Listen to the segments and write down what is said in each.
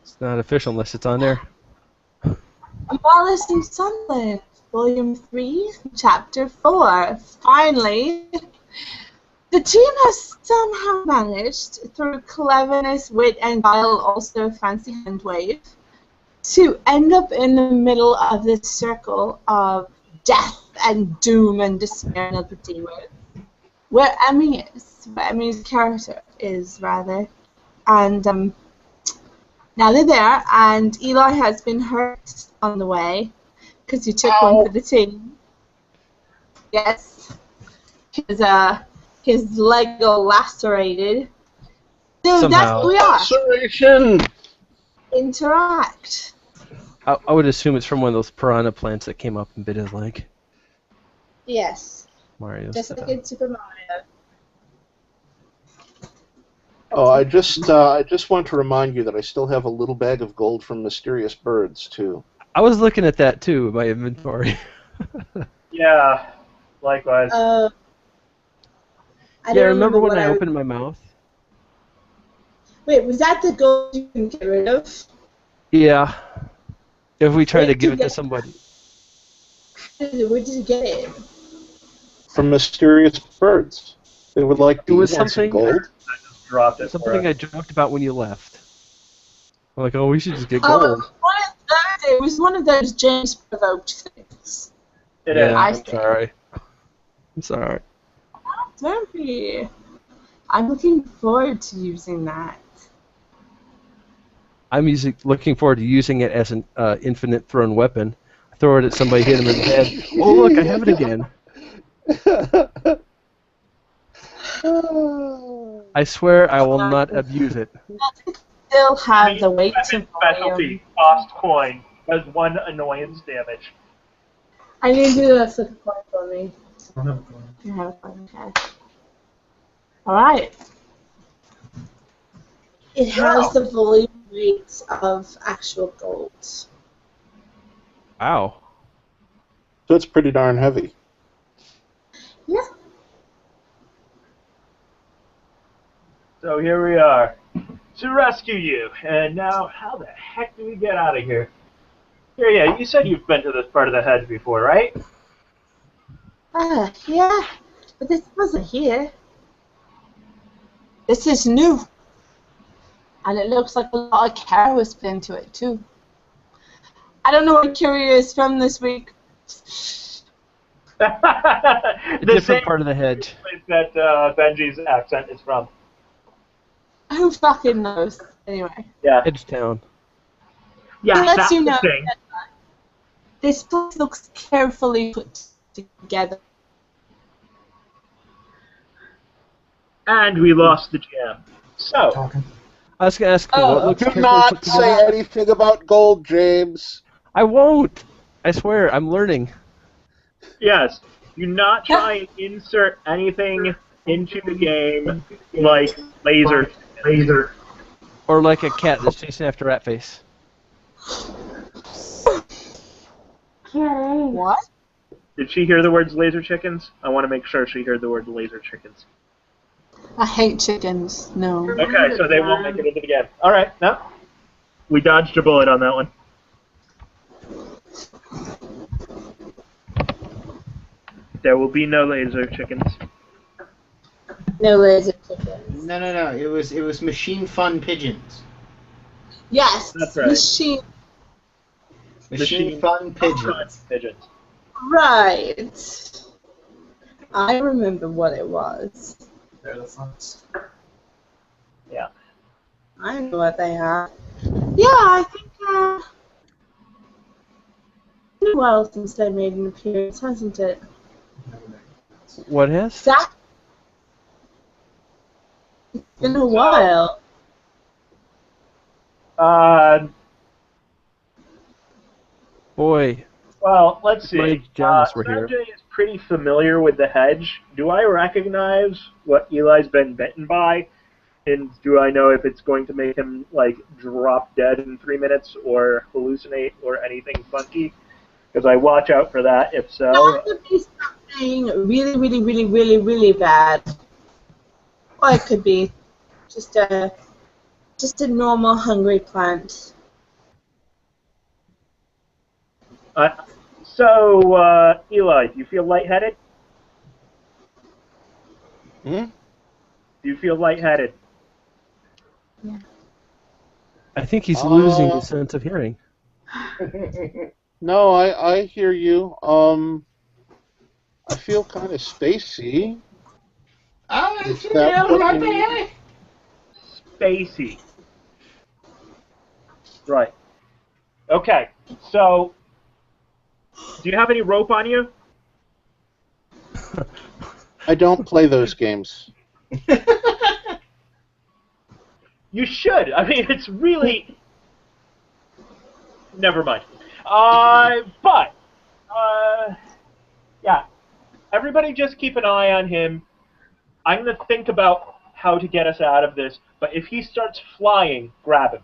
It's not official unless it's on there. Malice in Sunderland, Volume 3, Chapter 4. Finally, the team has somehow managed, through cleverness, wit, and guile, also a fancy hand wave, to end up in the middle of this circle of death and doom and despair and other D words, where Emmy is, where Emmy's character is, rather. And now they're there, and Eli has been hurt on the way, because you took one for the team. Yes. His leg got lacerated. So Somehow. that's who we are. Laceration! Interact. I would assume it's from one of those piranha plants that came up and bit his leg. Yes. Mario. Just like in Super Mario. Oh, I just want to remind you that I still have a little bag of gold from mysterious birds too. I was looking at that too, my inventory. Yeah, likewise. I Yeah, don't remember when what I opened my mouth? Wait, was that the gold you can get rid of? Yeah. If we try Where to did give you it to get- somebody. Where did you get it? From mysterious birds. They would like It to was eat some something- gold. Dropped it. Something I joked about when you left. I'm like, oh, we should just get Oh, gold. it was one of those James provoked things. It Yeah, is. I I'm see. sorry. I'm sorry. Don't be. I'm looking forward to using that. I'm looking forward to using it as an infinite thrown weapon. I throw it at somebody, hit him in the head. Oh, look, I have it again. I swear I will not abuse it. Still have the weight of Weapon specialty, cost coin, does 1 annoyance damage. I need you to flip a coin for me. I don't have a coin. You have a coin, okay. Alright. It has the volume weight of actual gold. Wow. So it's pretty darn heavy. Yeah. So here we are to rescue you. And now, how the heck do we get out of here? Here, yeah, you said you've been to this part of the hedge before, right? Yeah. But this wasn't here. This is new. And it looks like a lot of care was put into it, too. I don't know where Curie is from this week. A The different same part of the hedge. place that Benji's accent is from. Who fucking knows? Anyway. Yeah. Edgetown. Yeah, It lets that's you the know thing. that this place looks carefully put together. And we lost the jam. So, Talking. I was going to ask Oh, what looks Do carefully not put together. say anything about gold, James. I won't. I swear, I'm learning. yes, do not try and insert anything into the game like laser. Or like a cat that's chasing after Ratface. What? Did she hear the words laser chickens? I want to make sure she heard the word laser chickens. I hate chickens. No. Okay, so they won't make it into the game. Alright, no. We dodged a bullet on that one. There will be no laser chickens. No laser chickens. No. It was machine fun pigeons. Yes. That's right. Machine. Machine fun pigeons. Pigeons. Right. I remember what it was. They're the funs. Yeah. I know what they are. Yeah, I think, it's been a while since they made an appearance, hasn't it? What has? Zach? It's been a while. Boy, Well, let's see. My Jonas were here. Sanjay is pretty familiar with the hedge. Do I recognize what Eli's been bitten by? And do I know if it's going to make him, like, drop dead in 3 minutes or hallucinate or anything funky? Because I watch out for that, if so. That could be something really bad. Or it could be just a normal hungry plant. Eli, do you feel lightheaded? Hmm? Do you feel lightheaded? I think he's losing his sense of hearing. No, I hear you. I feel kind of spacey. Is that what you mean? Spacey. Right. Okay. So, do you have any rope on you? I don't play those games. You should. I mean, it's really. Never mind. Yeah. Everybody just keep an eye on him. I'm going to think about how to get us out of this, but if he starts flying, grab him.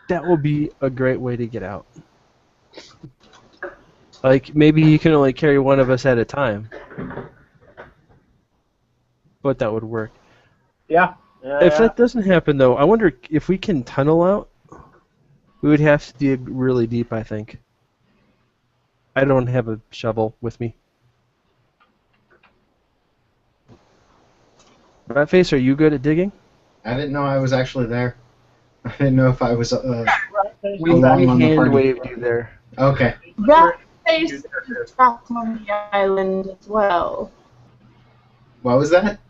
That will be a great way to get out. Like, maybe you can only carry one of us at a time. But that would work. Yeah. If that doesn't happen, though, I wonder if we can tunnel out. We would have to dig really deep, I think. I don't have a shovel with me. Ratface, are you good at digging? I didn't know I was actually there. I didn't know if I was We along on the hand party. waved you there. Okay. That face is trapped on the island as well. What was that?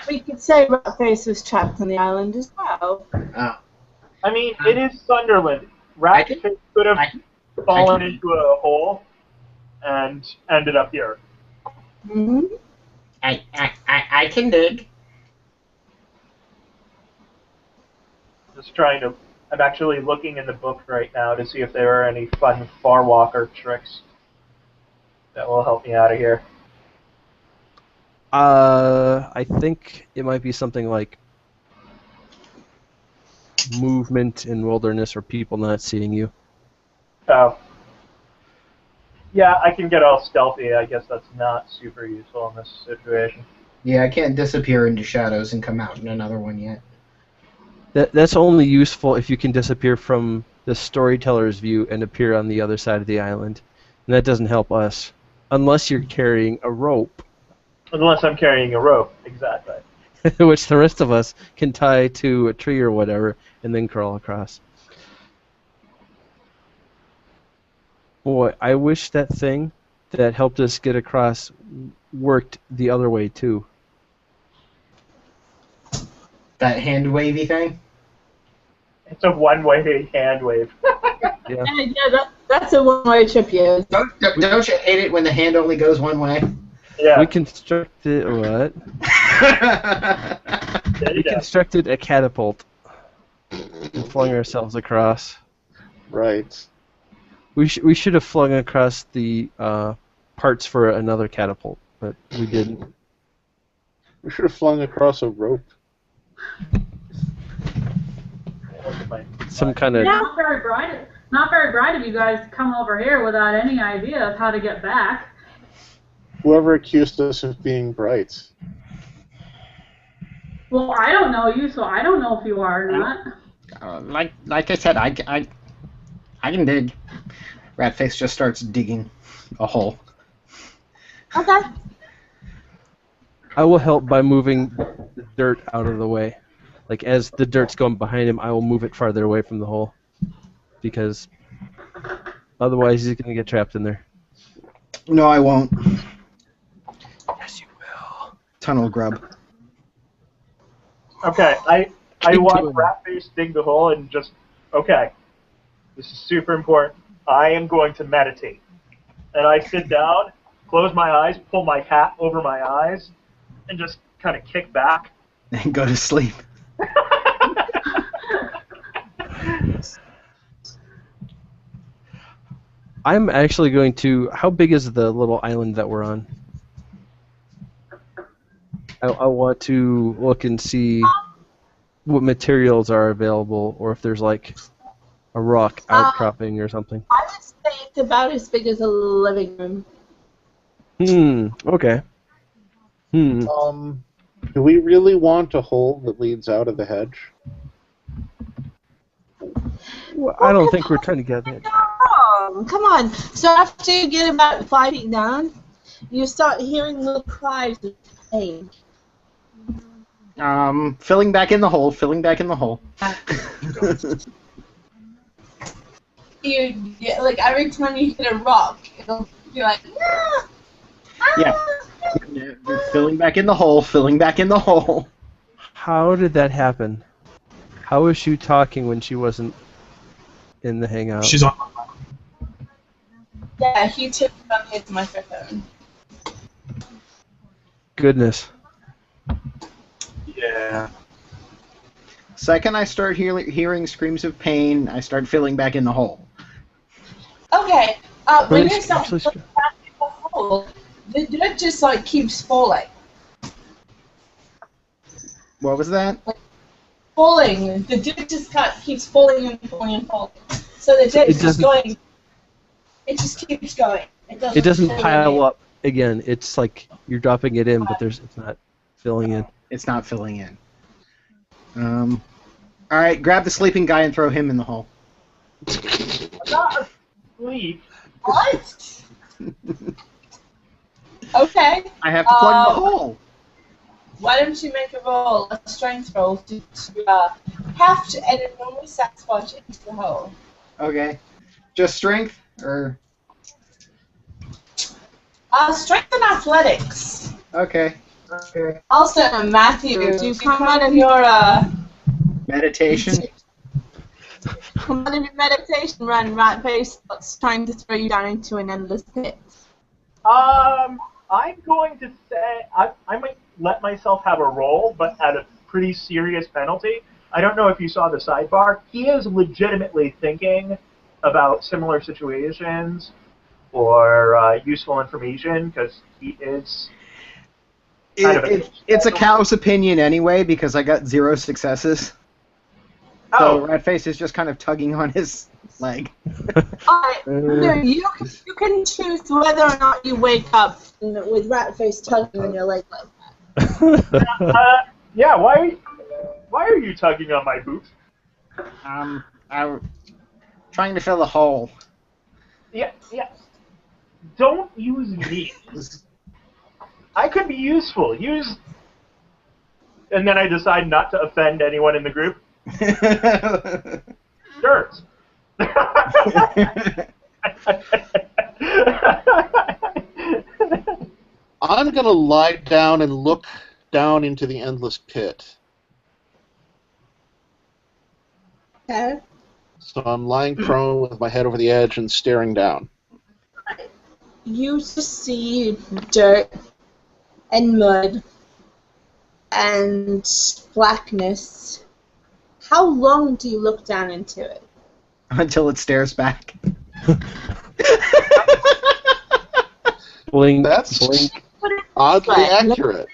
We could say Ratface was trapped on the island as well. Oh. I mean, it is Sunderland. Ratface could have fallen into a hole and ended up here. Mm-hmm. I can dig. Just trying to. I'm actually looking in the book right now to see if there are any fun Farwalker tricks that will help me out of here. I think it might be something like movement in wilderness or people not seeing you. Oh. Yeah, I can get all stealthy. I guess that's not super useful in this situation. Yeah, I can't disappear into shadows and come out in another one yet. That's only useful if you can disappear from the storyteller's view and appear on the other side of the island. And that doesn't help us. Unless you're carrying a rope. Unless I'm carrying a rope, exactly. Which the rest of us can tie to a tree or whatever and then crawl across. Boy, I wish that thing that helped us get across worked the other way too. That hand wavy thing? It's a one-way hand wave. Yeah. That's a one-way trip, you. Don't you hate it when the hand only goes one way? Yeah. We constructed what? There you We go. constructed a catapult and flung ourselves across. Right. We should have flung across the parts for another catapult, but we didn't. We should have flung across a rope. Some kind of Not very bright of you guys to come over here without any idea of how to get back. Whoever accused us of being bright. Well, I don't know you, so I don't know if you are or not. Like I said, I can dig. Ratface just starts digging a hole. Okay. I will help by moving the dirt out of the way. Like, as the dirt's going behind him, I will move it farther away from the hole. Because otherwise he's going to get trapped in there. No, I won't. Yes, you will. Tunnel grub. Okay, I Keep watch doing it. Ratface dig the hole and just, okay, this is super important. I am going to meditate. And I sit down, close my eyes, pull my hat over my eyes, and just kind of kick back. And go to sleep. I'm actually going to... How big is the little island that we're on? I want to look and see what materials are available, or if there's like a rock outcropping or something. I would say it's about as big as a living room. Okay. Do we really want a hole that leads out of the hedge? Well, I don't think we're trying to get that. Come on. So after you get about 5 feet down, you start hearing little cries of pain. Filling back in the hole. Filling back in the hole. You get, like every time you hit a rock, it'll be like, ah, Yeah. You're filling back in the hole. Filling back in the hole. How did that happen? How was she talking when she wasn't in the hangout? She's on. Yeah, he tipped on his microphone. Goodness. Yeah. Second I start hearing screams of pain, I start filling back in the hole. Okay, when Really? you start Actually, looking back in the hole, the dirt just like keeps falling. What was that? Falling. The dirt just keeps falling and falling and falling. So the dirt is just going. It just keeps going. It doesn't pile up again. It's like you're dropping it in, but it's not filling in. It's not filling in. Alright, grab the sleeping guy and throw him in the hole. Not asleep. What? Okay. I have to plug the hole. Why don't you make a roll, a strength roll, to heft and a normal Sasquatch into the hole? Okay. Just strength? Or... Strength and athletics. Okay. Okay. Also, Matthew, do you come out of your Meditation? come out of your meditation run, Ratface starts trying to throw you down into an endless pit? I'm going to say I might let myself have a roll, but at a pretty serious penalty. I don't know if you saw the sidebar. He is legitimately thinking about similar situations or useful information because he is. It's a cow's opinion anyway because I got 0 successes. So Ratface is just kind of tugging on his leg. Alright, you can choose whether or not you wake up with Ratface tugging on your leg like that. Yeah, why are you tugging on my boot? I'm trying to fill a hole. Yeah. Don't use me. I could be useful. And then I decide not to offend anyone in the group. Dirt. I'm going to lie down and look down into the endless pit. Okay. So I'm lying prone with my head over the edge and staring down. You just see dirt and mud and blackness. How long do you look down into it? Until it stares back. Blink. That's Blink. oddly accurate.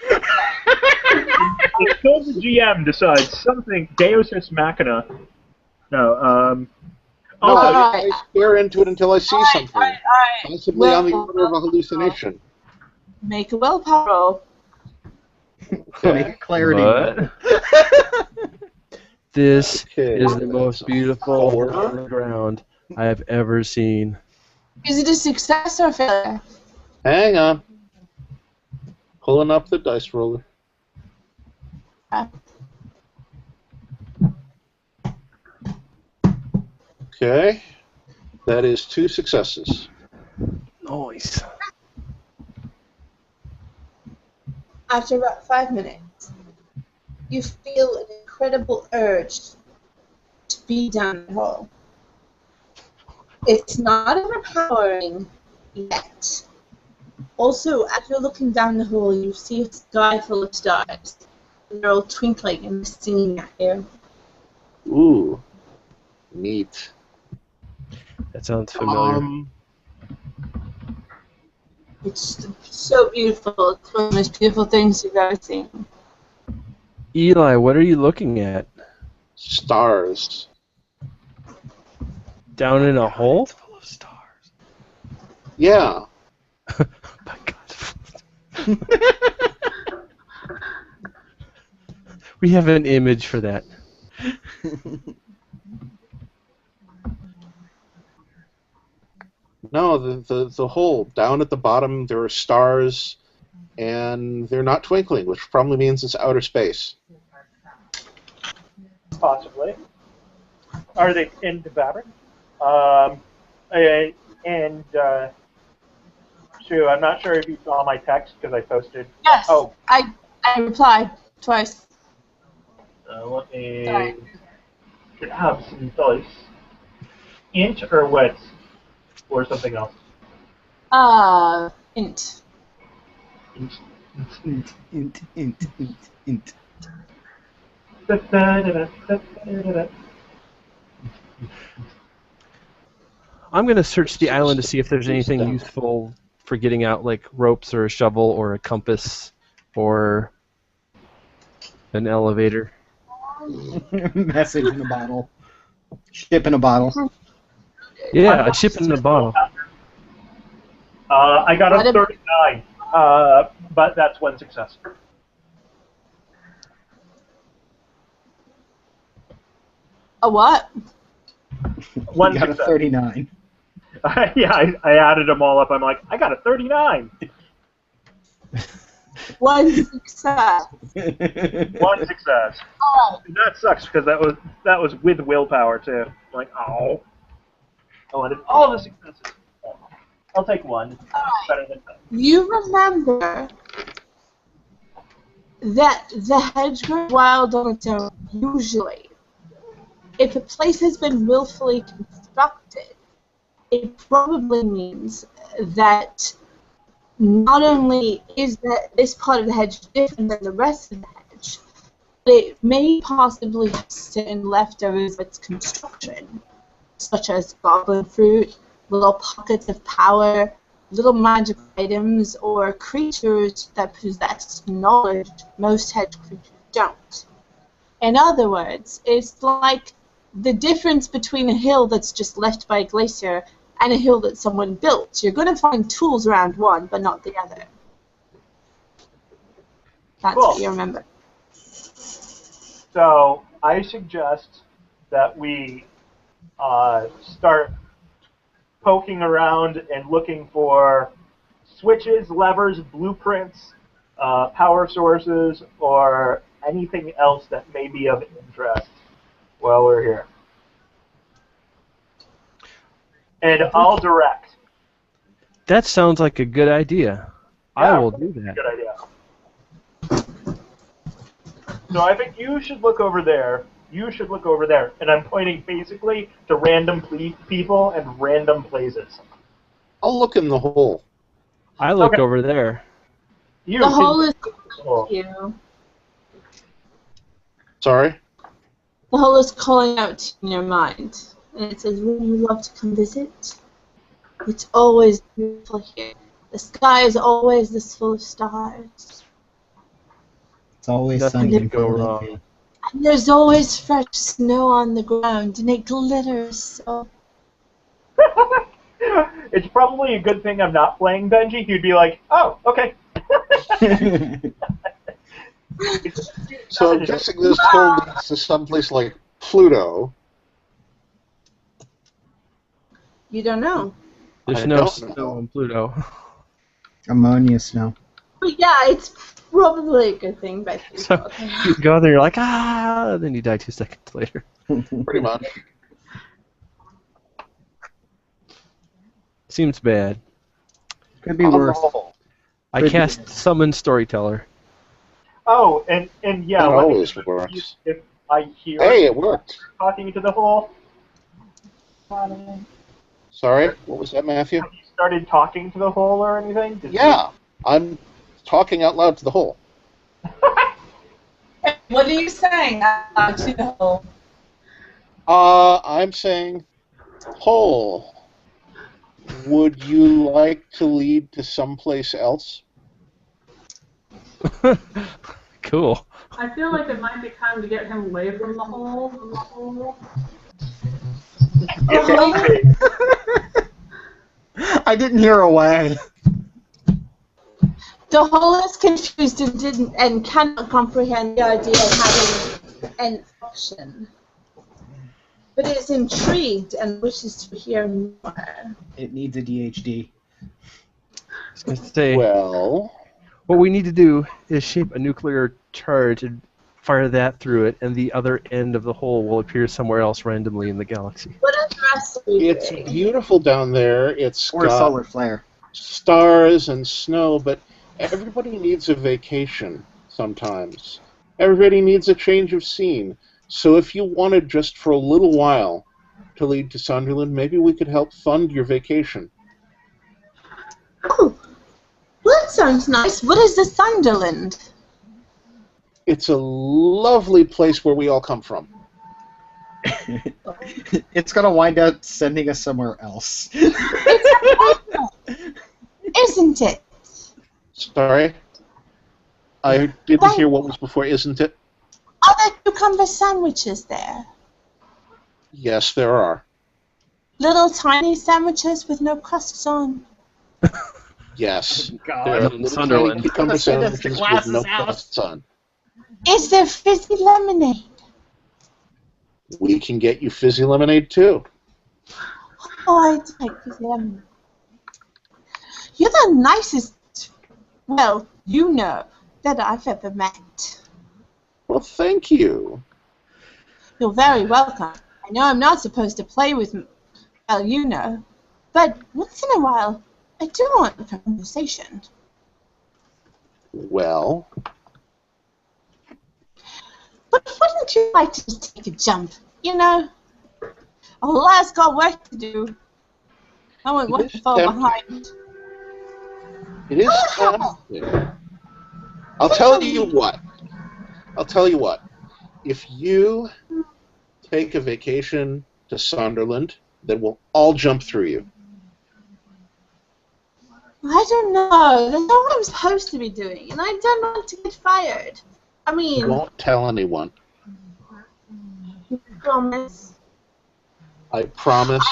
Until the GM decides something Deus Ex Machina. No, No, also, I stare into it until I see something. Alright. Possibly on the order of a hallucination. Make a willpower roll. Make clarity. What? This Okay, is the most that's beautiful four. hole on the ground I have ever seen. Is it a success or a failure? Hang on. Pulling up the dice roller. Okay. That is 2 successes. Nice. After about 5 minutes, you feel an incredible urge to be down the hole. It's not overpowering yet. Also, as you're looking down the hole, you see a sky full of stars. They're all twinkling and singing at you. Ooh. Neat. That sounds familiar. It's so beautiful. It's one of the most beautiful things you've ever seen. Eli, what are you looking at? Stars. Down in a hole? Full of stars. Yeah. My God. We have an image for that. No, the hole. Down at the bottom, there are stars, and they're not twinkling, which probably means it's outer space. Possibly. Are they in the fabric? Sue, I'm not sure if you saw my text because I posted. Yes. Oh. I replied twice. Let me Sorry. have some dice. Int or what? Or something else? Int. Int. I'm going to search the island to see if there's anything useful for getting out, like ropes or a shovel or a compass or an elevator. Message in a bottle. Ship in a bottle. Yeah, a chip in the bottle. I got a 39, but that's one success. A what? One You got success. a 39. Yeah, I added them all up. I'm like, I got a 39. One success. One success. Alright. And that sucks because that was with willpower too. I'm like, oh, I wanted all the successes. I'll take one. Better than none. You remember that the hedge grows wild on its own, usually. If a place has been willfully constructed, it probably means that not only is that this part of the hedge different than the rest of the hedge, but it may possibly have certain leftovers of its construction, such as goblin fruit, little pockets of power, little magic items, or creatures that possess knowledge most hedge creatures don't. In other words, it's like the difference between a hill that's just left by a glacier and a hill that someone built. You're going to find tools around one, but not the other. That's Cool. what you remember. So I suggest that we start poking around and looking for switches, levers, blueprints, power sources, or anything else that may be of interest while we're here. And I'll direct. That sounds like a good idea. I will do that. Good idea. So I think you should look over there. You should look over there. And I'm pointing basically to random people and random places. I'll look in the hole. I look Okay. over there. You The can- hole is Oh. you. Sorry? The hole is calling out in your mind. And it says, "Would you love to come visit? It's always beautiful here. The sky is always this full of stars. It's always Nothing sunny can in go Philadelphia. wrong. And there's always fresh snow on the ground, and it glitters so." It's probably a good thing I'm not playing Benji. He'd be like, oh, okay. So I'm guessing this hole leads to someplace like Pluto. You don't know. There's I no don't snow know. on Pluto. Ammonia snow. But yeah, it's probably a good thing, but So you go there, you're like, ah, then you die 2 seconds later. Pretty much. Seems bad. Could be On the worse. hole. I Could be. cast Summon Storyteller. Oh, and yeah, That let me always see works. if I hear Hey, it worked. talking to the hole. Sorry? What was that, Matthew? Have you started talking to the hole or anything? Yeah. I'm talking out loud to the hole. what are you saying to the hole? I'm saying, hole, would you like to lead to someplace else? Cool. I feel like it might be time to get him away from the hole. It will be. I didn't hear away. The hole is confused and cannot comprehend the idea of having an option. but is intrigued and wishes to hear more. It needs a DHD. I was going to say, Well, what we need to do is shape a nuclear charge and fire that through it, and the other end of the hole will appear somewhere else randomly in the galaxy. What does the rest of you it's think? beautiful down there. It's Or a got solar flare. stars and snow, but everybody needs a vacation sometimes. Everybody needs a change of scene. So if you wanted just for a little while to lead to Sunderland, maybe we could help fund your vacation. Oh, well, that sounds nice. What is the Sunderland? It's a lovely place where we all come from. It's gonna wind up sending us somewhere else. Isn't it? Sorry? I didn't hear what was before, isn't it? Are there cucumber sandwiches there? Yes, there are. Little tiny sandwiches with no crusts on. Yes. God. There are Not in little Sunderland. tiny cucumber Send us to sandwiches with Glass's no house. crusts on. Is there fizzy lemonade? We can get you fizzy lemonade, too. Oh, I'd like fizzy lemonade. You're the nicest, well, you know, that I've ever met. Well, thank you. You're very welcome. I know I'm not supposed to play with, well, you know, but once in a while, I do want a conversation. Well, But wouldn't you like to just take a jump? You know, a lot's got work to do. I won't want to fall behind. it is tempting. I'll tell you what. If you take a vacation to Sunderland, then we'll all jump through you. I don't know. That's not what I'm supposed to be doing, and I don't want to get fired. I We mean, won't tell anyone. you promise. I promise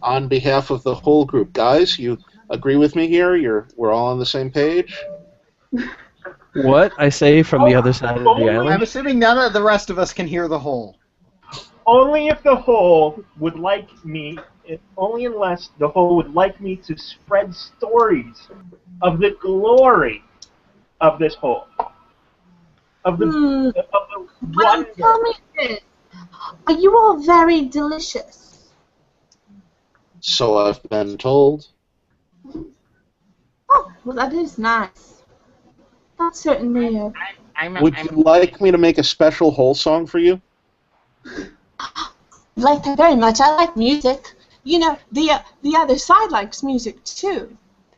on behalf of the whole group. Guys, you agree with me here? We're all on the same page? What I say from the other side of the I'm island? assuming none of the rest of us can hear the whole. Only if the whole would like me, only unless the whole would like me to spread stories of the glory of this whole. Of the Well, wonder. tell me this. Are you all very delicious? So I've been told. Oh, well, that is nice. That's certainly a... Would you like me to make a special whole song for you? like that very much. I like music. You know, the other side likes music too.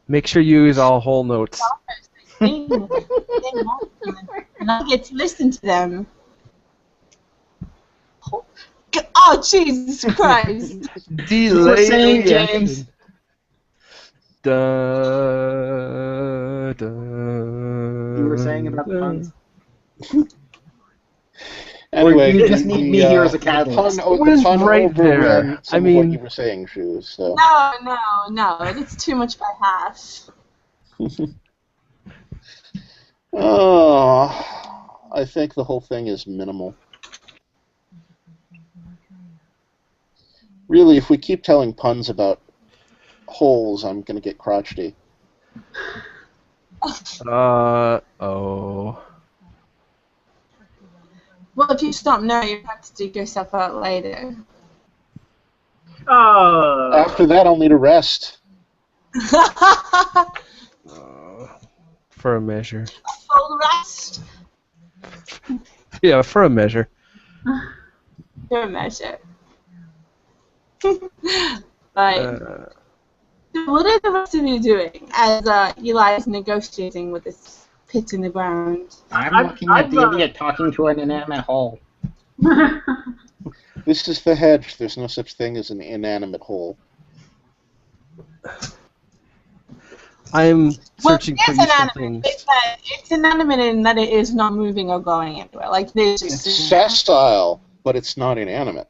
Make sure you use all whole notes. And I get to listen to them. Oh, Jesus Christ. You were saying, James. Da, da, You were saying about the puns. Anyway, you just need me here as a catalyst. The It was pun right overran there. some I of mean- what you were saying, Shoes. So. No. It's too much by half. Oh, I think the whole thing is minimal. Really, if we keep telling puns about holes, I'm going to get crotchety. Oh. Well, if you stop now, you have to dig yourself out later. After that, I'll need a rest. For a measure. Full rest. Yeah, for a measure. For a measure. Right. What are the rest of you doing as Eli is negotiating with this pit in the ground? I'm looking at the idiot talking to an inanimate hole. This is the hedge. There's no such thing as an inanimate hole. I'm searching for it's useful inanimate. things. It's inanimate in that it is not moving or going anywhere. Like there's It's just sessile, but it's not inanimate.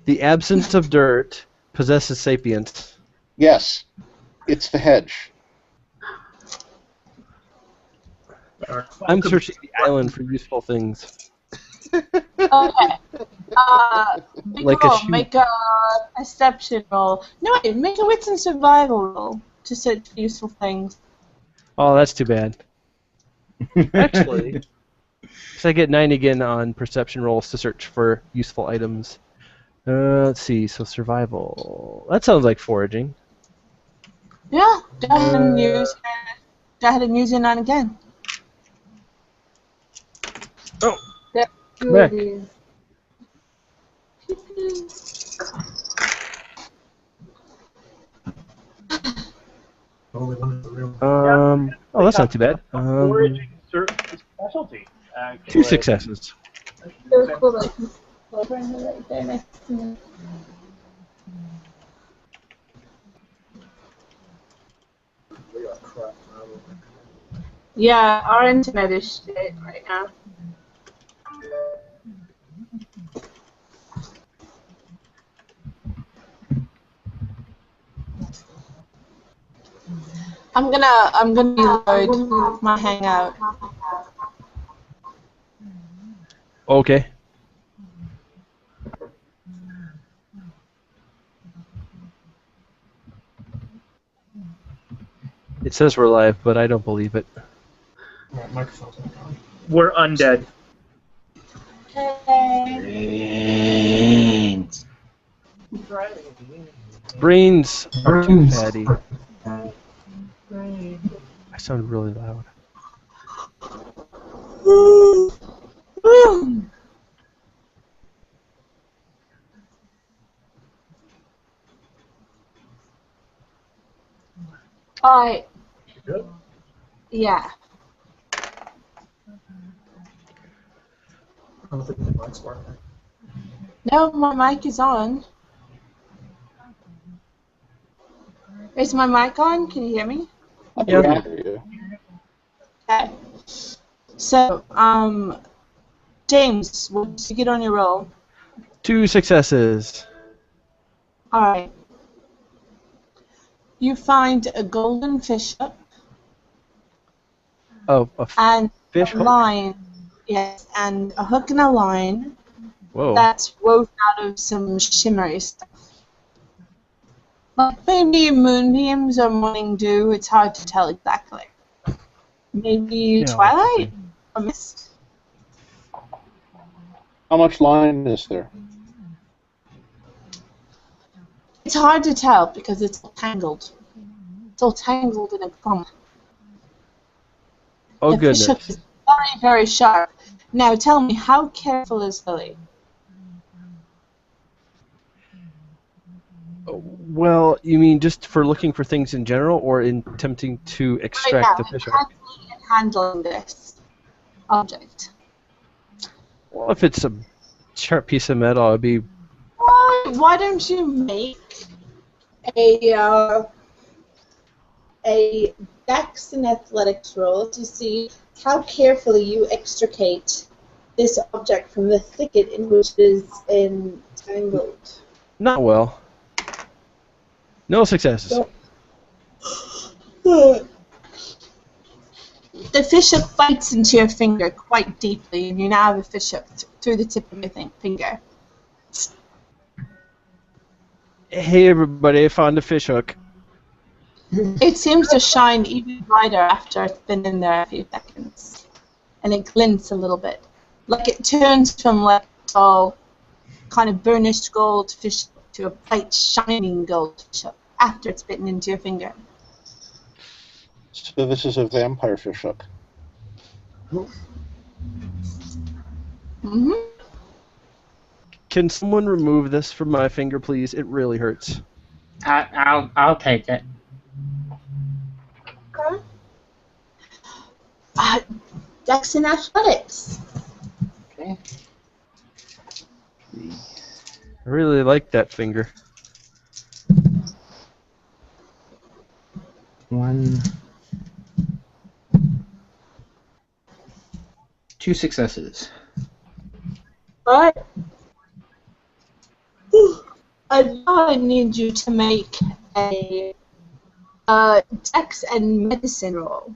The absence of dirt possesses sapience. Yes, it's the hedge. I'm searching the island for useful things. Okay. Make Like a a roll. shoe. Make a perception roll. No, wait. Make a wits and survival roll to search for useful things. Oh, that's too bad. Actually, because I get 9 again on perception rolls to search for useful items. Let's see. So survival. That sounds like foraging. Yeah. Go ahead and use. Go ahead and use your 9 again. Oh. Yep. Come back. Only one in the room. Oh, that's not too bad. Foraging specialty, actually. 2 successes. They're cool, like, over right there next to me. We got crap now. Yeah, our internet is shit right now. I'm gonna reload my Hangout. Okay. It says we're live, but I don't believe it. Alright, microphone's back on. We're undead. Brains are too fatty. I sound really loud. Alright, Good? yeah. I don't think the mic's working. No, my mic is on. Is my mic on? Can you hear me? Yeah. Okay. So, James, what did you get on your roll? 2 successes. Alright. You find a golden fish hook Oh, a and fish a hook? line. Yes, and a hook and a line Whoa. that's woven out of some shimmery stuff. Like maybe moonbeams or morning dew, it's hard to tell exactly. Maybe Yeah, twilight or mist. How much line is there? It's hard to tell because it's all tangled. It's all tangled in a clump. Oh, The fish hook goodness. is very, very sharp. Now tell me, how careful is Lily? Well, you mean just for looking for things in general, or in attempting to Right extract now, the fish hook? handling this object. Well, if it's a sharp piece of metal, it'd be... Why don't you make a dex and athletics roll to see how carefully you extricate this object from the thicket in which it is entangled. not well. No successes. The fish hook bites into your finger quite deeply, and you now have a fish hook through the tip of your finger. Hey, everybody, I found a fish hook. It seems to shine even brighter after it's been in there a few seconds, and it glints a little bit. Like it turns from like all kind of burnished gold fish to a bright shining gold fish hook after it's bitten into your finger. So this is a vampire fish hook. Mm-hmm. Can someone remove this from my finger, please? It really hurts. I'll take it. Okay. Dex and athletics. Okay. I really like that finger. 1. 2 successes. But I need you to make a dex and medicine roll.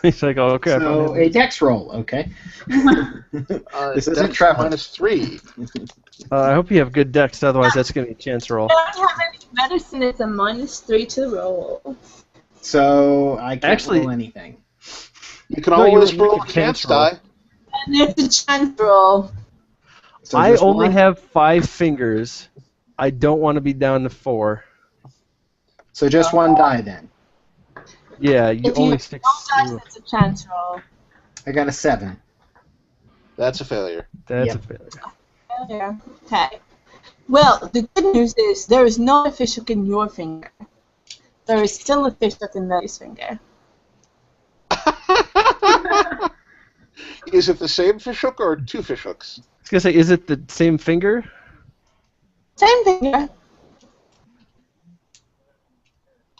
He's like, oh, okay. I So found a him. dex roll, okay. This isn't Dex travel. -3. I hope you have good dex, otherwise that's going to be a chance roll. If you don't have any medicine, it's a -3 to roll. So I can't Actually- roll anything. You can No, you always would make roll a a chance chance roll. die. And it's a chance roll. So I just only one? have 5 fingers. I don't want to be down to 4. So just one die then. Yeah, you If you only have 6. no dice, it's a chance roll. I got a 7. That's a failure. That's Yep. a failure. Failure. Okay. Well, the good news is there is no fish hook in your finger. There is still a fish hook in Millie's finger. Is it the same fish hook or 2 fish hooks? I was going to say, is it the same finger? Same finger.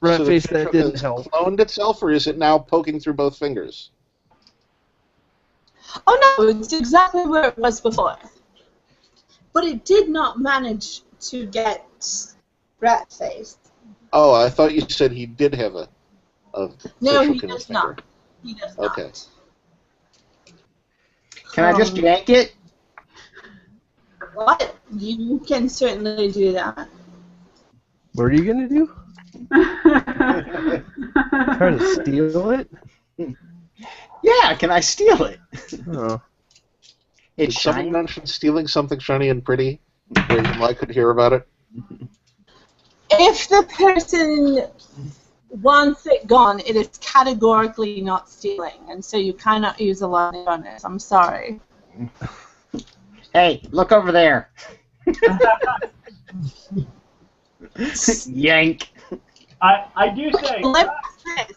Rat So the face, fish that hook didn't has help. cloned itself, or is it now poking through both fingers? Oh no, it's exactly where it was before. But it did not manage to get rat faced. Oh, I thought you said he did have a No, fish he hook in his does finger. not. He does Okay. not. Can I just yank it? What? You can certainly do that. What are you going to do? Try to steal it? Yeah, can I steal it? Oh. Did It's someone shiny. mention stealing something shiny and pretty? Where I could hear about it? If the person wants it gone, it is categorically not stealing, and so you cannot use a logic on it. I'm sorry. Hey, look over there. Yank. I do say Let me say,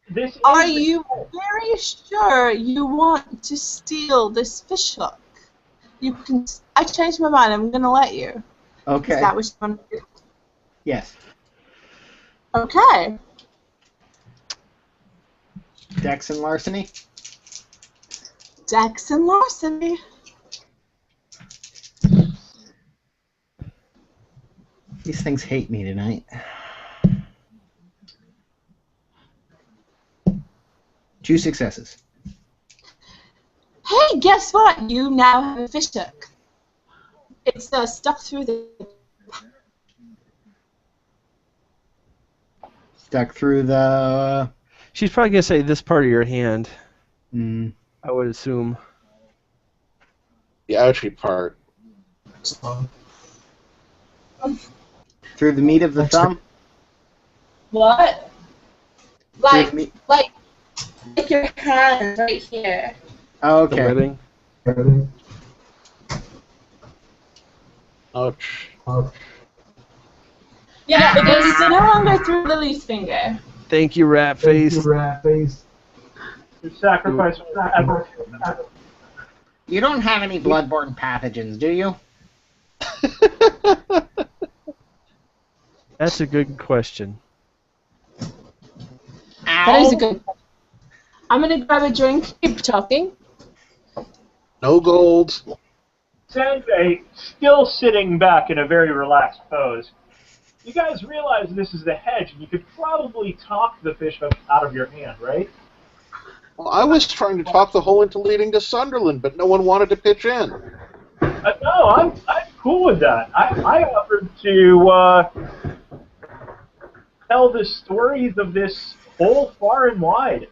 this is are you very sure you want to steal this fish hook? You can. I changed my mind. I'm gonna let you. Okay. Is that what you want to do? Yes. Okay. Dex and larceny. Dex and larceny. These things hate me tonight. 2 successes. Hey, guess what? You now have a fish hook. It's stuck through the. Stuck through the. She's probably going to say this part of your hand, Mm, I would assume. The ouchie part. through the meat of the thumb. What? Through Like, the meat. like your hand right here. Oh, The okay. webbing. Ouch. Yeah, but it's no longer through Lily's finger. Thank you, rat face. your sacrifice forever. You don't have any bloodborne pathogens, do you? That's a good question. That is a good one. I'm gonna grab a drink. Keep talking. No gold. Sanjay, still sitting back in a very relaxed pose. You guys realize this is the hedge, and you could probably talk the fish hook out of your hand, right? Well, I was trying to talk the hole into leading to Sunderland, but no one wanted to pitch in. No, I'm cool with that. I offered to tell the stories of this hole far and wide.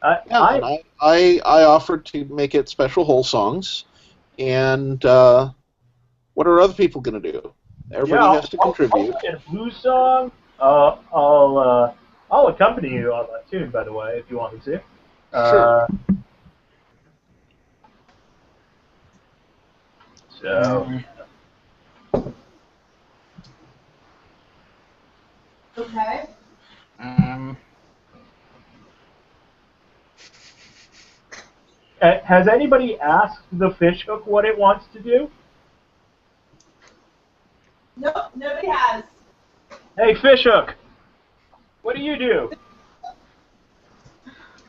Yeah, and I offered to make it special hole songs, and what are other people going to do? Everybody has to contribute. I'll get a blues song. I'll accompany you on that tune, by the way, if you want me to. Sure. So. Okay. Has anybody asked the fish hook what it wants to do? Nope, nobody has. Hey, fish hook, what do you do?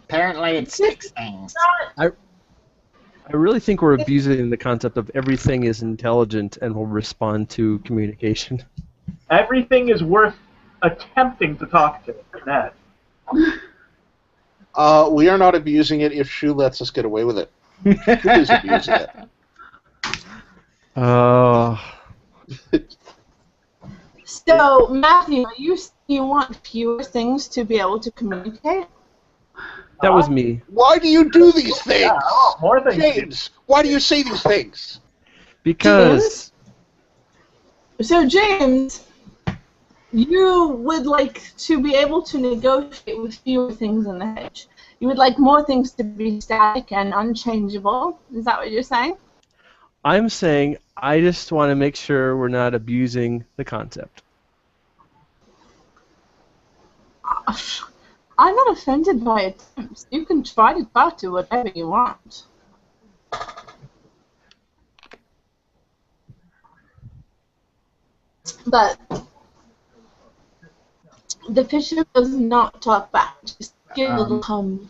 Apparently it sticks things. I really think we're abusing the concept of everything is intelligent and will respond to communication. Everything is worth attempting to talk to. Ned. We are not abusing it if Shu lets us get away with it. Shu is abusing it. Oh. So, Matthew, you want fewer things to be able to communicate? That was me. Why do you do these things? Yeah, I want more things. James, why do you say these things? Because So, James, you would like to be able to negotiate with fewer things in the hedge. You would like more things to be static and unchangeable. Is that what you're saying? I'm saying I just want to make sure we're not abusing the concept. I'm not offended by attempts. You can try to talk to whatever you want. But the bishop does not talk back. Just give a little hum.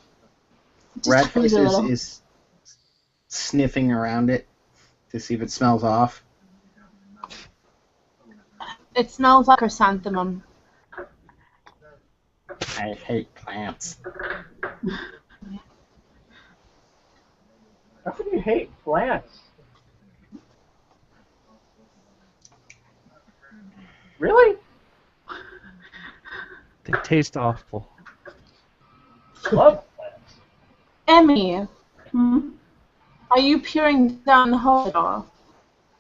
Just Radface a little. is sniffing around it to see if it smells off. It smells like chrysanthemum. I hate plants. How can you hate plants? Really? They taste awful. I love plants. Emmy, Hmm? are you peering down the hole at all?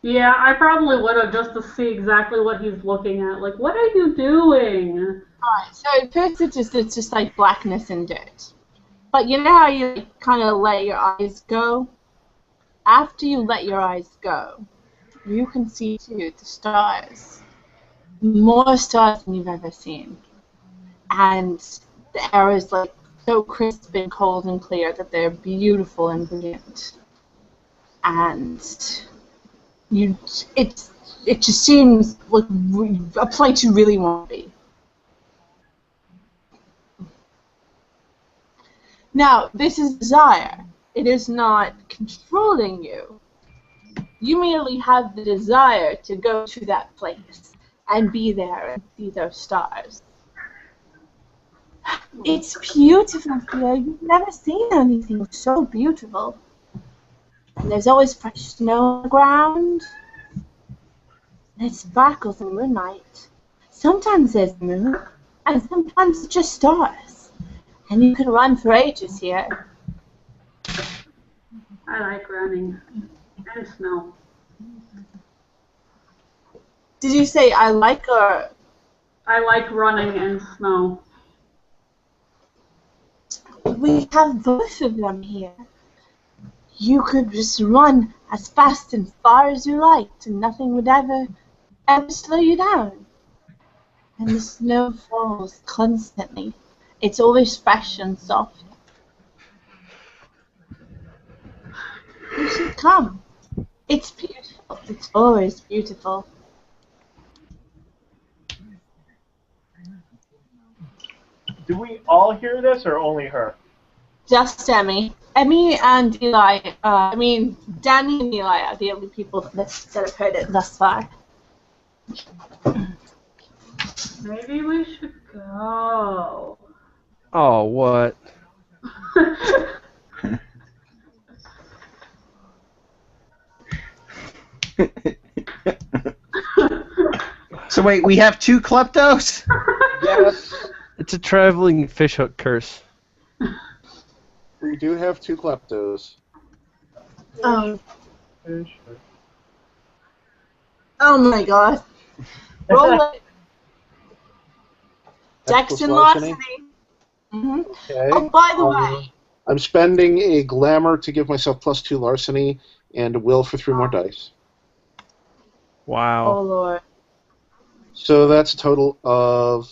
Yeah, I probably would have just to see exactly what he's looking at. Like, what are you doing? Alright, so at first it's just like blackness and dirt. But you know how you like, kind of let your eyes go? After you let your eyes go, you can see too the stars. More stars than you've ever seen. And the air is like so crisp and cold and clear that they're beautiful and brilliant. And it just seems like a place you really want to be. Now, this is desire. It is not controlling you. You merely have the desire to go to that place and be there and see those stars. It's beautiful here. You've never seen anything so beautiful. And there's always fresh snow on the ground. And it sparkles in moonlight. Sometimes there's a moon, and sometimes it's just stars. And you can run for ages here. I like running and snow. Did you say I like or... I like running and snow. We have both of them here. You could just run as fast and far as you liked, and nothing would ever slow you down. And the snow falls constantly. It's always fresh and soft. You should come. It's beautiful. It's always beautiful. Do we all hear this or only her? Just Emmy. Emmy and Eli, Danny and Eli are the only people that have heard it thus far. Maybe we should go. Oh, what? So wait, we have two kleptos? Yes, It's a traveling fishhook curse. we do have two kleptos. Oh my god. Roll it. Dex plus and larceny. larceny. Mm-hmm. Okay. Oh, by the way, I'm spending a glamour to give myself +2 larceny and a will for 3 more dice. oh Wow. lord. So that's a total of...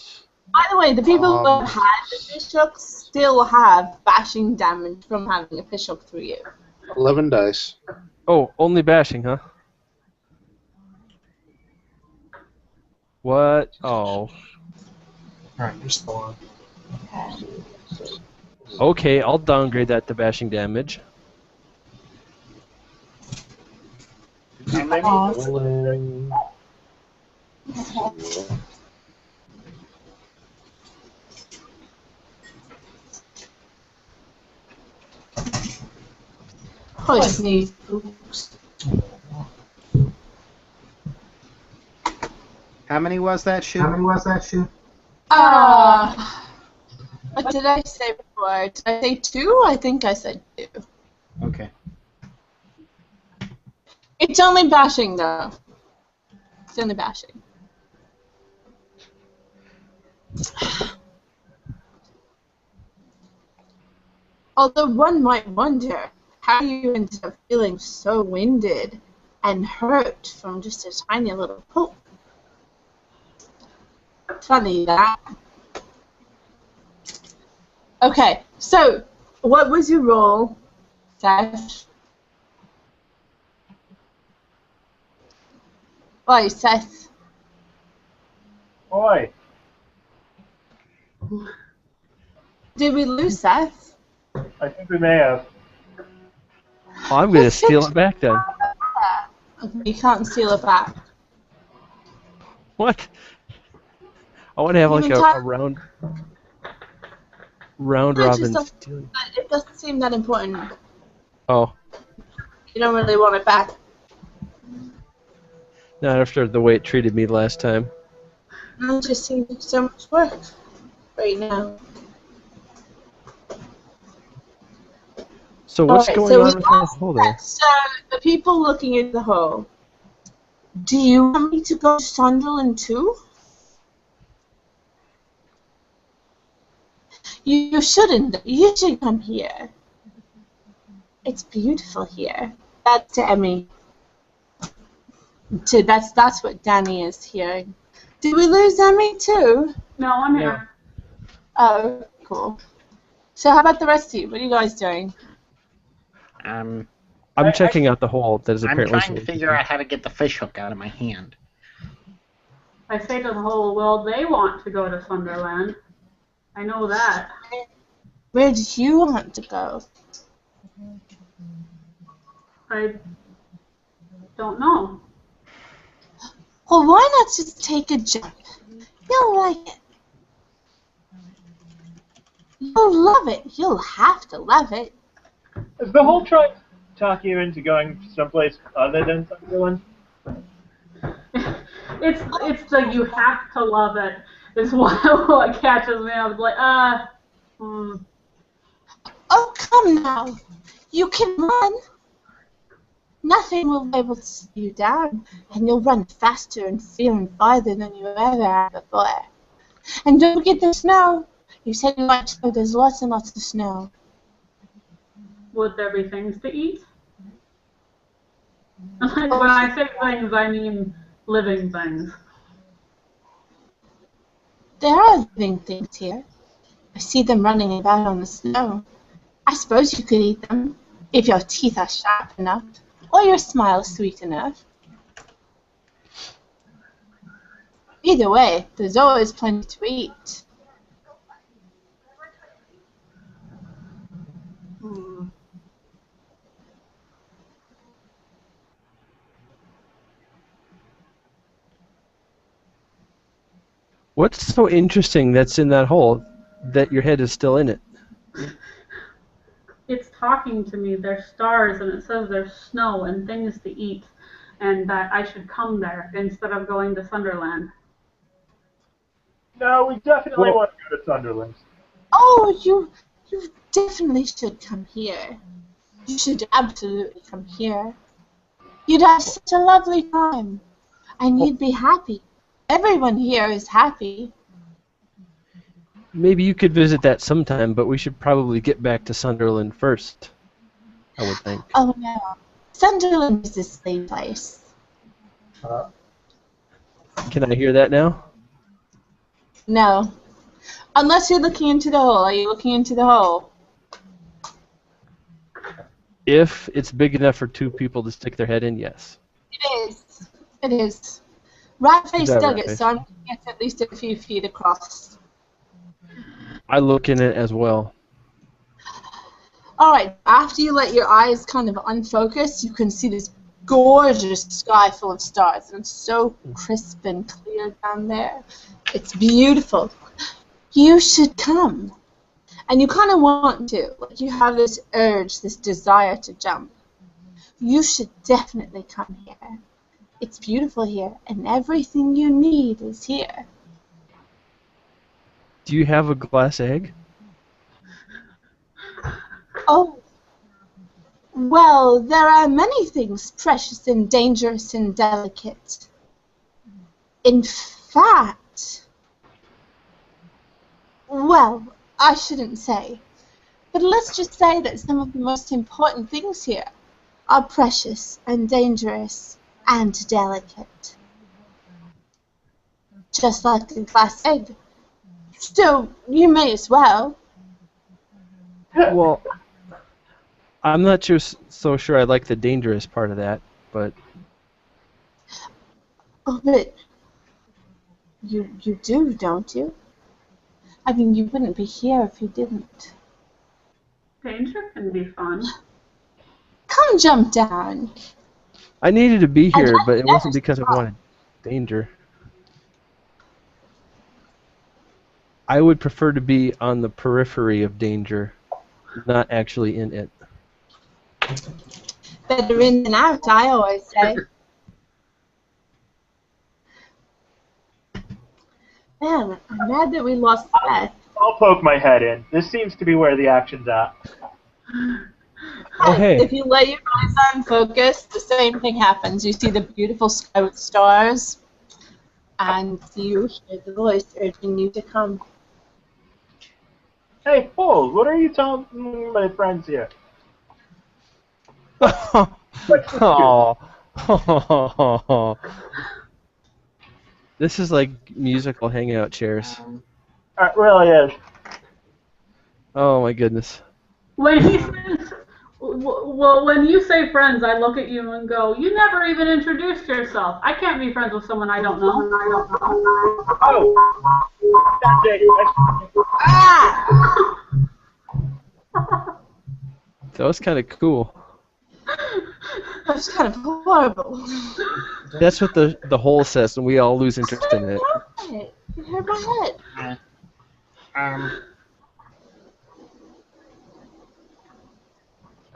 By the way, the people who have had the fishhook still have bashing damage from having a fishhook through you. 11 dice. Oh, only bashing, huh? What? Oh. Alright, you're still on. Okay, I'll downgrade that to bashing damage. How many? Rolling. Oh, I sneeze. Oops. How many was that shoot? What did I say before? Did I say 2? I think I said 2. Okay. It's only bashing, though. It's only bashing. Although one might wonder how you ended up feeling so winded and hurt from just a tiny little poke. Funny that. Okay, so what was your role, Seth? Oi, Seth. Oi. Did we lose Seth? I think we may have. Oh, I'm gonna steal it back then. You can't steal it back. What? I want to have like Even a round It just robin doesn't- stealing. It doesn't seem that important. Oh, You don't really want it back. not after the way it treated me last time. It just seems like so much work right now. So what's Alright, going so on we with that hole there? So the people looking into the hole. Do you want me to go to Sunderland too? You shouldn't. You should come here. It's beautiful here. That's to Emmy. That's what Danny is hearing. Did we lose Emmy too? No, I'm here. Oh, cool. So how about the rest of you? What are you guys doing? I'm checking out the hole that is I'm apparently. trying to figure out how to get the fish hook out of my hand. I say to the whole, well, they want to go to Sunderland. I know that. Where do you want to go? I don't know. Well, why not just take a jump? You'll like it. You'll love it. You'll have to love it. Is the whole trying to talk you into going someplace other than Sunderland? It's like you have to love it. Is what catches me. I was like, Oh, come now. You can run. Nothing will be able to slow you down, and you'll run faster and farther than you ever have before. And don't forget the snow. You said you like snow. There's lots and lots of snow. would there be things to eat? Like, when I say things, I mean living things. There are living things here. I see them running about on the snow. I suppose you could eat them, if your teeth are sharp enough, or your smile sweet enough. Either way, there's always plenty to eat. What's so interesting that's in that hole that your head is still in it? It's talking to me. There's stars, and it says there's snow and things to eat, and that I should come there instead of going to Sunderland. No, we definitely want to go to Sunderland. Oh, you definitely should come here. You should absolutely come here. You'd have such a lovely time, and you'd be happy. Everyone here is happy. Maybe you could visit that sometime, but we should probably get back to Sunderland first, I would think. Oh no, Sunderland is a slave place. Can I hear that now? No. Unless you're looking into the hole. Are you looking into the hole? If it's big enough for two people to stick their head in, yes. It is. It is. Ratface Is that dug it, Ratface? so I'm going to get at least a few feet across. I look in it as well. Alright, after you let your eyes kind of unfocus, you can see this gorgeous sky full of stars. And it's so crisp and clear down there. It's beautiful. You should come. And you kind of want to. Like, you have this urge, this desire to jump. You should definitely come here. It's beautiful here, and everything you need is here. Do you have a glass egg? Oh, well, there are many things precious and dangerous and delicate. In fact, well, I shouldn't say, but let's just say that some of the most important things here are precious and dangerous and delicate. Just like a glass egg. Still, you may as well. Well, I'm not so sure I like the dangerous part of that, but Oh, but you do, don't you? I mean, you wouldn't be here if you didn't. Danger can be fun. Come jump down. I needed to be here, I'd but it never wasn't because I stop. wanted danger. I would prefer to be on the periphery of danger, not actually in it. Better in than out, I always say. Man, I'm mad that we lost Beth. I'll poke my head in. This seems to be where the action's at. Oh, hey. If you let your eyes on focus, the same thing happens. You see the beautiful sky with stars, and you hear the voice urging you to come. Hey, fools, what are you telling my friends here? Oh. This is like musical hangout chairs. It really is. Oh my goodness. When he says, well, when you say friends, I look at you and go, you never even introduced yourself. I can't be friends with someone I don't know. Oh! Sanjay, Ah! That was kind of cool. That's kind of horrible. That's what the hole says, and we all lose interest in it. You hurt my head.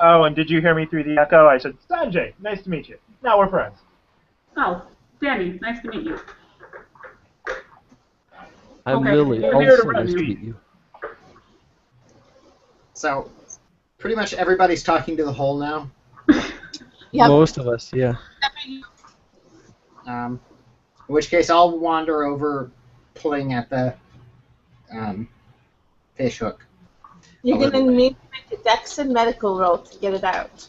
Oh, and did you hear me through the echo? I said, Sanjay, nice to meet you. Now we're friends. Oh, Danny, nice to meet you. I'm Okay, Lily. you're here to Also nice to rescue meet you. So, pretty much everybody's talking to the hole now. Yep. Most of us, yeah. In which case, I'll wander over, pulling at the fish hook. You're going to need to make a dex and medical roll to get it out.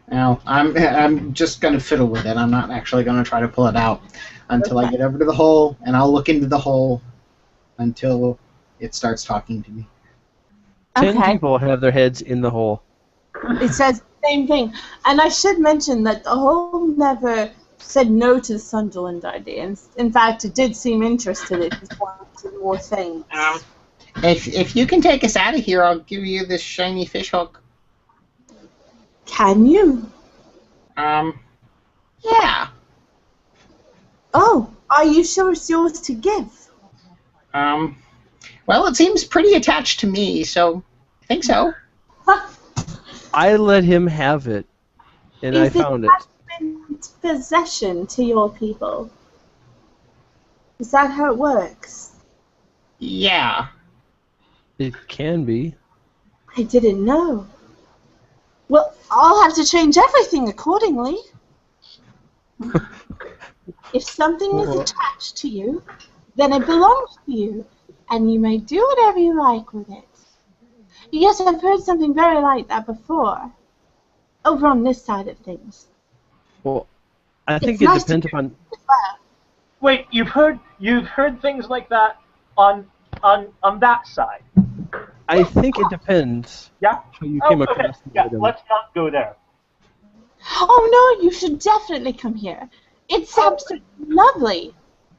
Now, I'm just going to fiddle with it. I'm not actually going to try to pull it out until I get over to the hole, and I'll look into the hole until it starts talking to me. 10 Okay. people have their heads in the hole. It says the same thing. And I should mention that the hole never said no to the Sunderland idea. In fact, it did seem interested. It just wanted more things. If you can take us out of here, I'll give you this shiny fish hook. Can you? Yeah. Oh, are you sure it's yours to give? Well, it seems pretty attached to me, so I think so. I let him have it, and I found it. Is it possession to your people? Is that how it works? Yeah. It can be. I didn't know. Well, I'll have to change everything accordingly. If something is attached to you, then it belongs to you, and you may do whatever you like with it. Yes, I've heard something very like that before. Over on this side of things. Well, I think It's it nice depends to upon. Wait, you've heard things like that on that side? I think it depends. Yeah. How you came okay. across the Yeah, item. let's not go there. Oh no, you should definitely come here. It's absolutely lovely.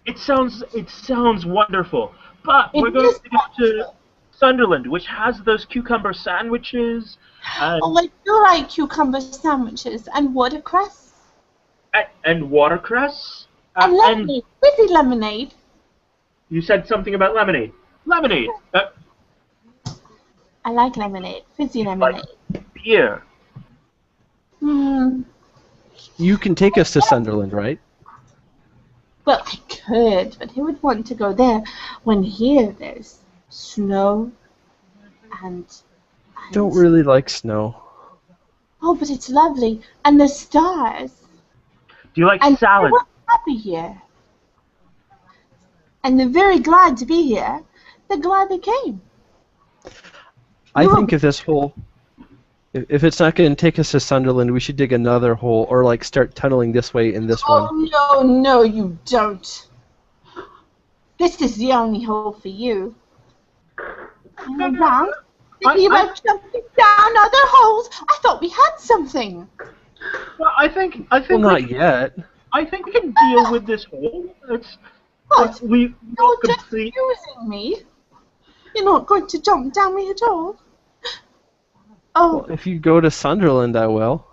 It sounds wonderful, but It we're going is to go to Sunderland, which has those cucumber sandwiches Oh, I do like cucumber sandwiches and watercress and watercress. and lemonade, fizzy lemonade. You said something about lemonade. Lemonade. I like lemonade, fizzy lemonade. Beer. Hmm. You can take us to Sunderland, right? Well, I could, but who would want to go there when here there's snow and... Don't really like snow. Oh, but it's lovely. And the stars. Do you like And salad? we're happy here. And they're very glad to be here. They're glad they came. I think if this hole, if it's not going to take us to Sunderland, we should dig another hole or like start tunneling this way in this one. Oh, no, you don't. This is the only hole for you. And around, thinking about jumping down other holes. I thought we had something. Well, I think Well, not yet. I think we can deal with this hole. What? We You're just complete. using me. You're not going to jump down me at all. Oh. Well, if you go to Sunderland, I will.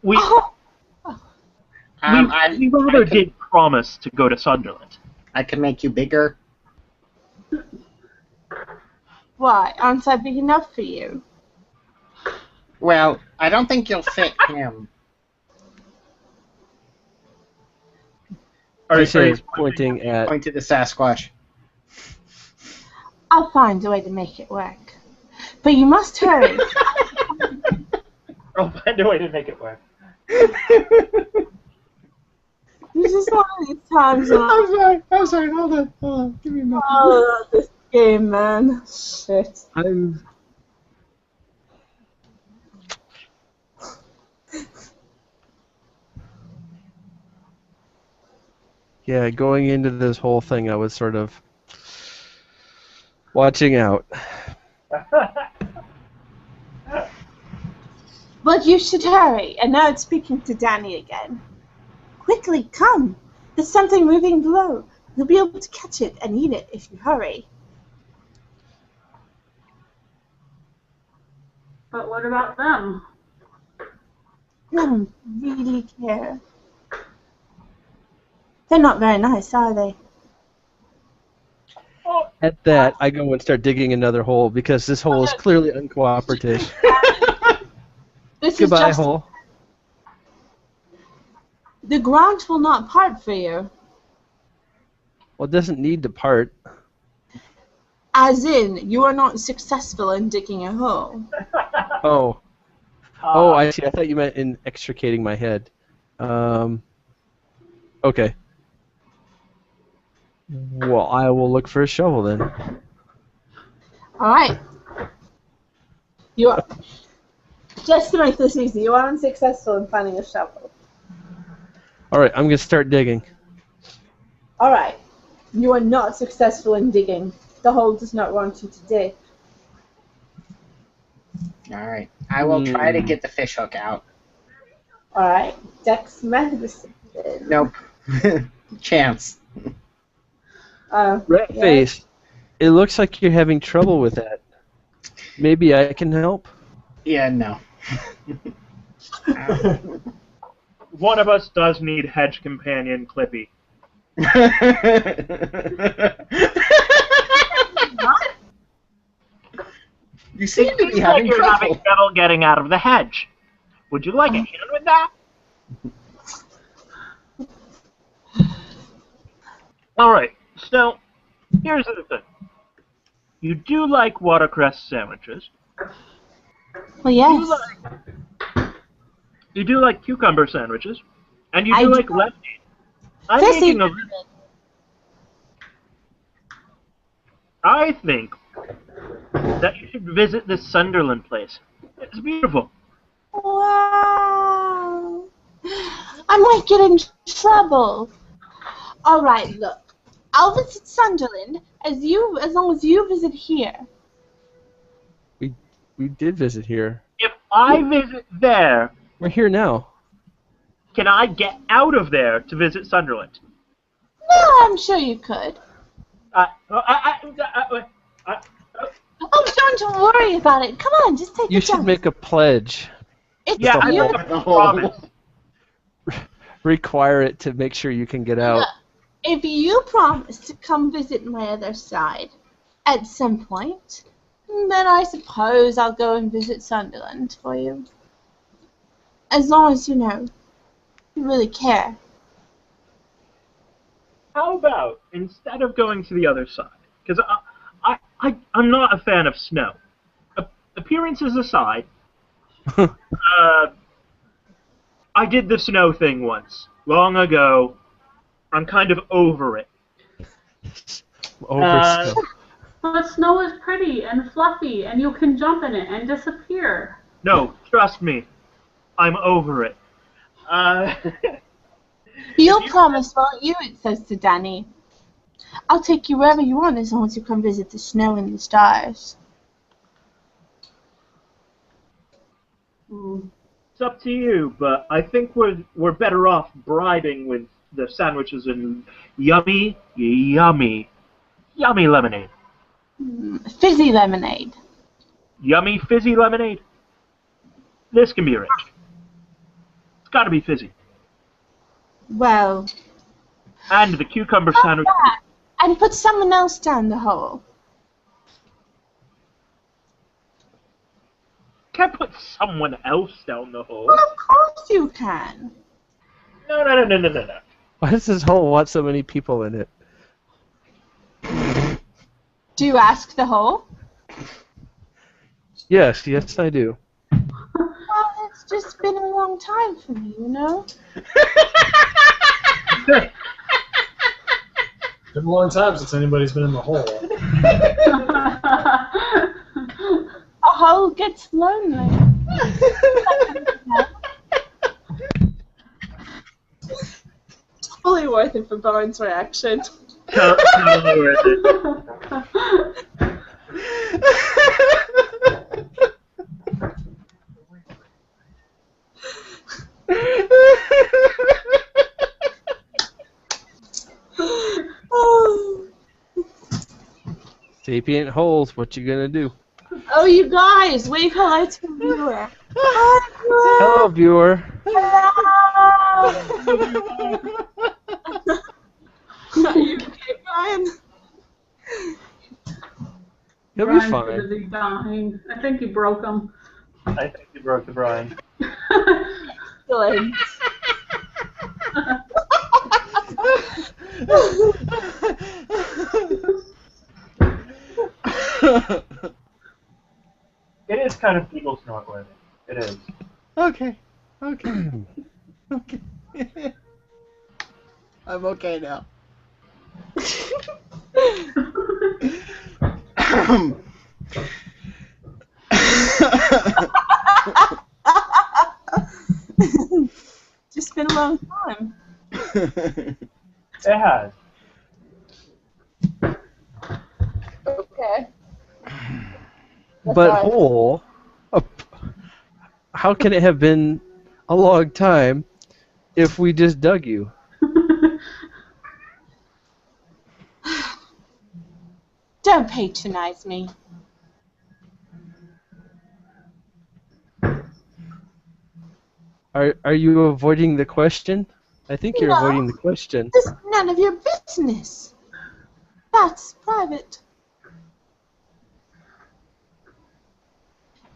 We Oh. we rather did promise to go to Sunderland. I can make you bigger. Why? Aren't I big enough for you? Well, I don't think you'll fit him. Are He you is pointing at. Point to the Sasquatch. I'll find a way to make it work. But you must hurry. I'll find a way to make it work. This is one of these times when I'm sorry, hold on. Give me a moment. oh, this game, man. Shit. I'm. Yeah, going into this whole thing, I was sort of watching out. But you should hurry. And now it's speaking to Danny again. Quickly, come. There's something moving below. You'll be able to catch it and eat it if you hurry. But what about them? I don't really care. They're not very nice, are they? At that, I go and start digging another hole because this hole is clearly uncooperative. This Goodbye, is just hole. the ground will not part for you. Well, it doesn't need to part. As in, you are not successful in digging a hole. Oh. Oh, I see. I thought you meant in extricating my head. Okay. Well, I will look for a shovel then. All right. You are. Just to make this easy, you are unsuccessful in finding a shovel. Alright, I'm going to start digging. All right. You are not successful in digging. The hole does not want you to dig. Alright. I will try to get the fish hook out. All right. Dex medicine. Nope. Chance. Rat yeah. face, it looks like you're having trouble with that. Maybe I can help? Yeah, no. One of us does need hedge companion Clippy. You seem to be Seems like having you're having trouble. trouble getting out of the hedge. Would you like a hand with that? Alright, so here's the thing. You do like watercress sandwiches. Well, yes. You do like cucumber sandwiches. And you I do do. like lefties. I'm Fizzy. making a... I think that you should visit this Sunderland place. It's beautiful. Wow. I might get in trouble. All right, look. I'll visit Sunderland as long as you visit here. We did visit here. If I visit there, We're here now. can I get out of there to visit Sunderland? No, I'm sure you could. Oh, don't worry about it. Come on, just take You the should jump. make a pledge. It's Yeah, I you. make a promise. Require it to make sure you can get out. If you promise to come visit my other side at some point, then I suppose I'll go and visit Sunderland for you. As long as you know, You really care. How about, instead of going to the other side, because I'm not a fan of snow. Appearances aside, I did the snow thing once, long ago. I'm kind of over it. Over snow. But snow is pretty and fluffy, and you can jump in it and disappear. No, trust me. I'm over it. You'll promise, won't you? It says to Danny. I'll take you wherever you want as long as you come visit the snow and the stars. It's up to you, but I think we're better off bribing with the sandwiches and yummy lemonade. Fizzy lemonade. Yummy fizzy lemonade. This can be arranged. It's got to be fizzy. Well, And the cucumber sandwich. and put someone else down the hole. Can't put someone else down the hole. Well, of course you can. No. Why does this hole want so many people in it? Do you ask the hole? Yes, I do. Well, it's just been a long time for me, you know? It's been a long time since anybody's been in the hole. A hole gets lonely. Totally worth it for Bowen's reaction. Totally worth it. Oh. Sapient holes, what you gonna do? Oh, you guys, wave hello to the viewer. Hello, viewer. Hello. Are you okay, Brian? He'll be Brian's fine. busy dying. I think you broke him. I think you broke the Brian. Good. It is kind of people snort worthy. It is. Okay. I'm okay now. Just been a long time. It has. Okay. But hole, how can it have been a long time if we just dug you? Don't patronize me. Are you avoiding the question? I think you're No. avoiding the question. This is none of your business. That's private.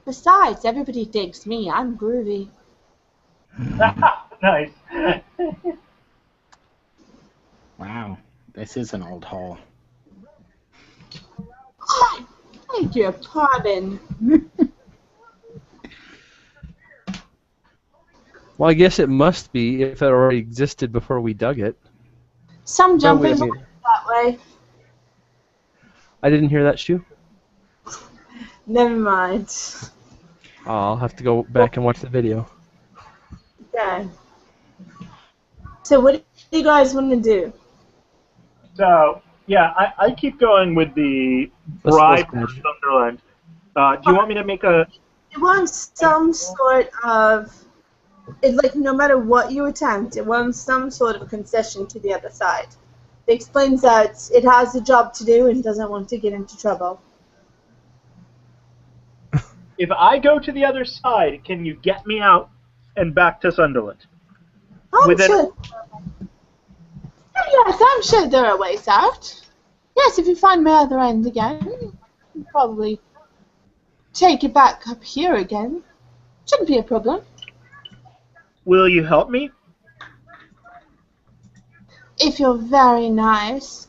Besides, everybody digs me. I'm groovy. Nice. Wow, this is an old hole. I beg your pardon. Well, I guess it must be if it already existed before we dug it. Some jumping wait a minute. that way. I didn't hear that, Stu. Never mind. Oh, I'll have to go back and watch the video. Okay. So what do you guys want to do? So, yeah, I keep going with the bribe from Sunderland. Do you want me to make a... It wants some sort of... It's like no matter what you attempt, it wants some sort of concession to the other side. It explains that it has a job to do and doesn't want to get into trouble. If I go to the other side, can you get me out and back to Sunderland? I'm sure. Yes, I'm sure there are ways out. Yes, if you find my other end again, you can probably take it back up here again. Shouldn't be a problem. Will you help me? If you're very nice.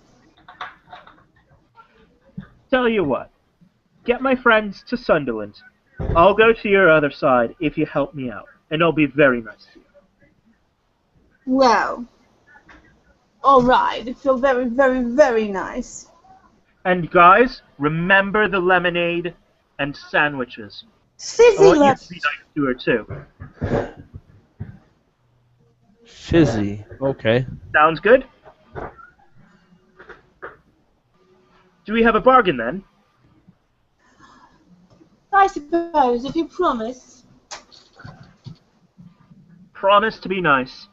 Tell you what. Get my friends to Sunderland. I'll go to your other side if you help me out, and I'll be very nice to you. Well, alright, if you're very, very, very nice. And guys, remember the lemonade and sandwiches. I Fizzy want you lemon. to be nice to her too. Fizzy. Okay. Sounds good? Do we have a bargain then? I suppose, if you promise. Promise to be nice.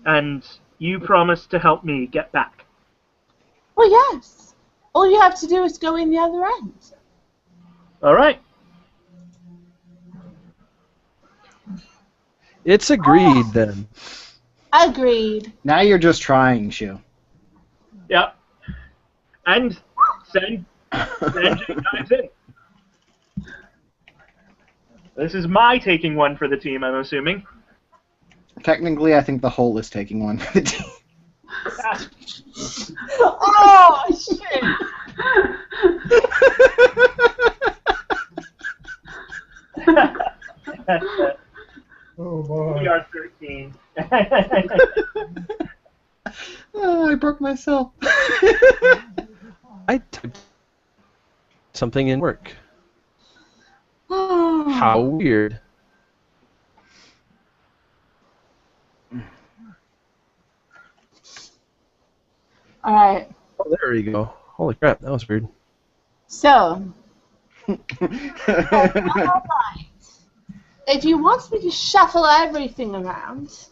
And you promise to help me get back. Well, yes. All you have to do is go in the other end. Alright. It's agreed then. Agreed. Now you're just trying, Shu. Yep. And Sanjay dives in. This is my taking one for the team, I'm assuming. Technically, I think the whole is taking one for the team. Oh, shit. Oh boy. We are 13. Oh, I broke myself. I typed something in work. How weird. Alright. Oh, there we go. Holy crap, that was weird. So, alright. If you want me to shuffle everything around,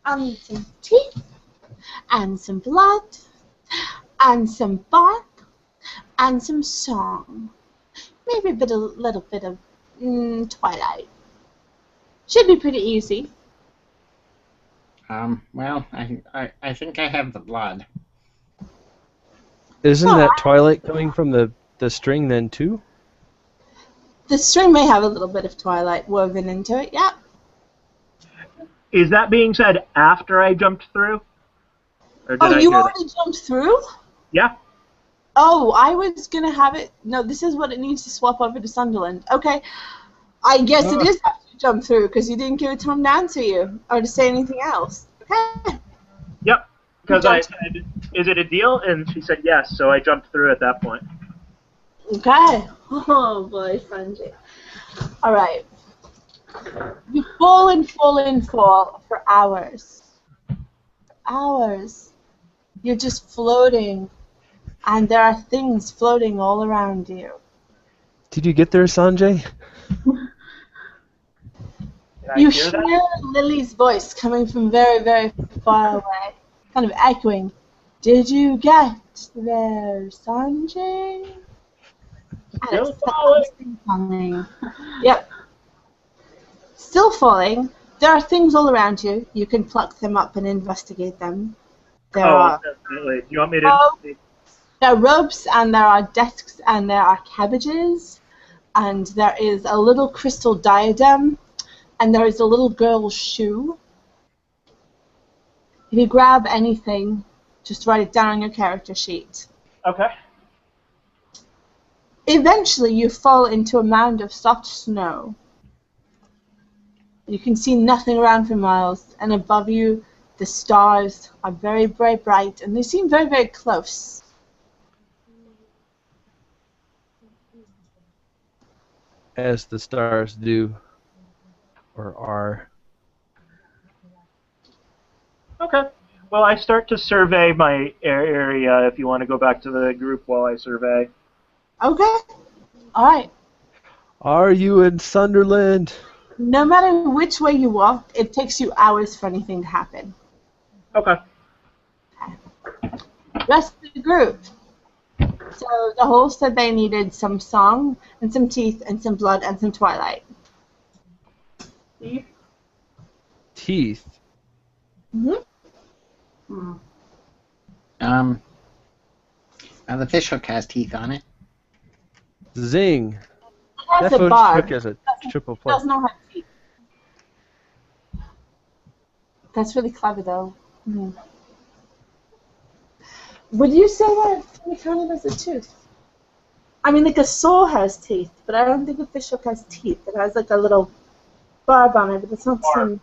I'll need some teeth, and some blood, and some bark, and some song. Maybe a little bit of Twilight. Should be pretty easy. Well, I think I have the blood. Isn't that Twilight coming from the string then too? The string may have a little bit of Twilight woven into it, yeah. Is that being said after I jumped through? Or did Oh, I you hear already jumped through? Yeah. Oh, I was going to have it... No, this is what it needs to swap over to Sunderland. Okay, I guess it is after you jump through, because you didn't give Tom to answer you, or to say anything else. Okay. Yep. Because I said, is it a deal? And she said yes, so I jumped through at that point. Okay. Oh, boy, Sanjay. All right. You fall and fall and fall for hours. Hours. You're just floating, and there are things floating all around you. Did you get there, Sanjay? Did I You hear that? hear Lily's voice coming from very, very far away, kind of echoing. Did you get there, Sanjay? Still falling. Yep. Still falling. There are things all around you. You can pluck them up and investigate them. There are Definitely. Do you want me to... there are ropes, and there are desks, and there are cabbages, and there is a little crystal diadem, and there is a little girl's shoe. If you grab anything, just write it down on your character sheet. Okay. Eventually, you fall into a mound of soft snow. You can see nothing around for miles, and above you, the stars are very, very bright, and they seem very, very close. As the stars do, or are. Okay. Well, I start to survey my area if you want to go back to the group while I survey. Okay. All right. Are you in Sunderland? No matter which way you walk, it takes you hours for anything to happen. Okay. Rest of the group. So the whole said they needed some song and some teeth and some blood and some Twilight. Teeth. Mm-hmm. The fishhook has teeth on it. Zing. That's That a bar. took as a triple It play. does not have teeth. That's really clever, though. Hmm. Would you say that it kind of has a tooth? I mean, like a saw has teeth, but I don't think a fishhook has teeth. It has like a little barb on it, but it's not the same.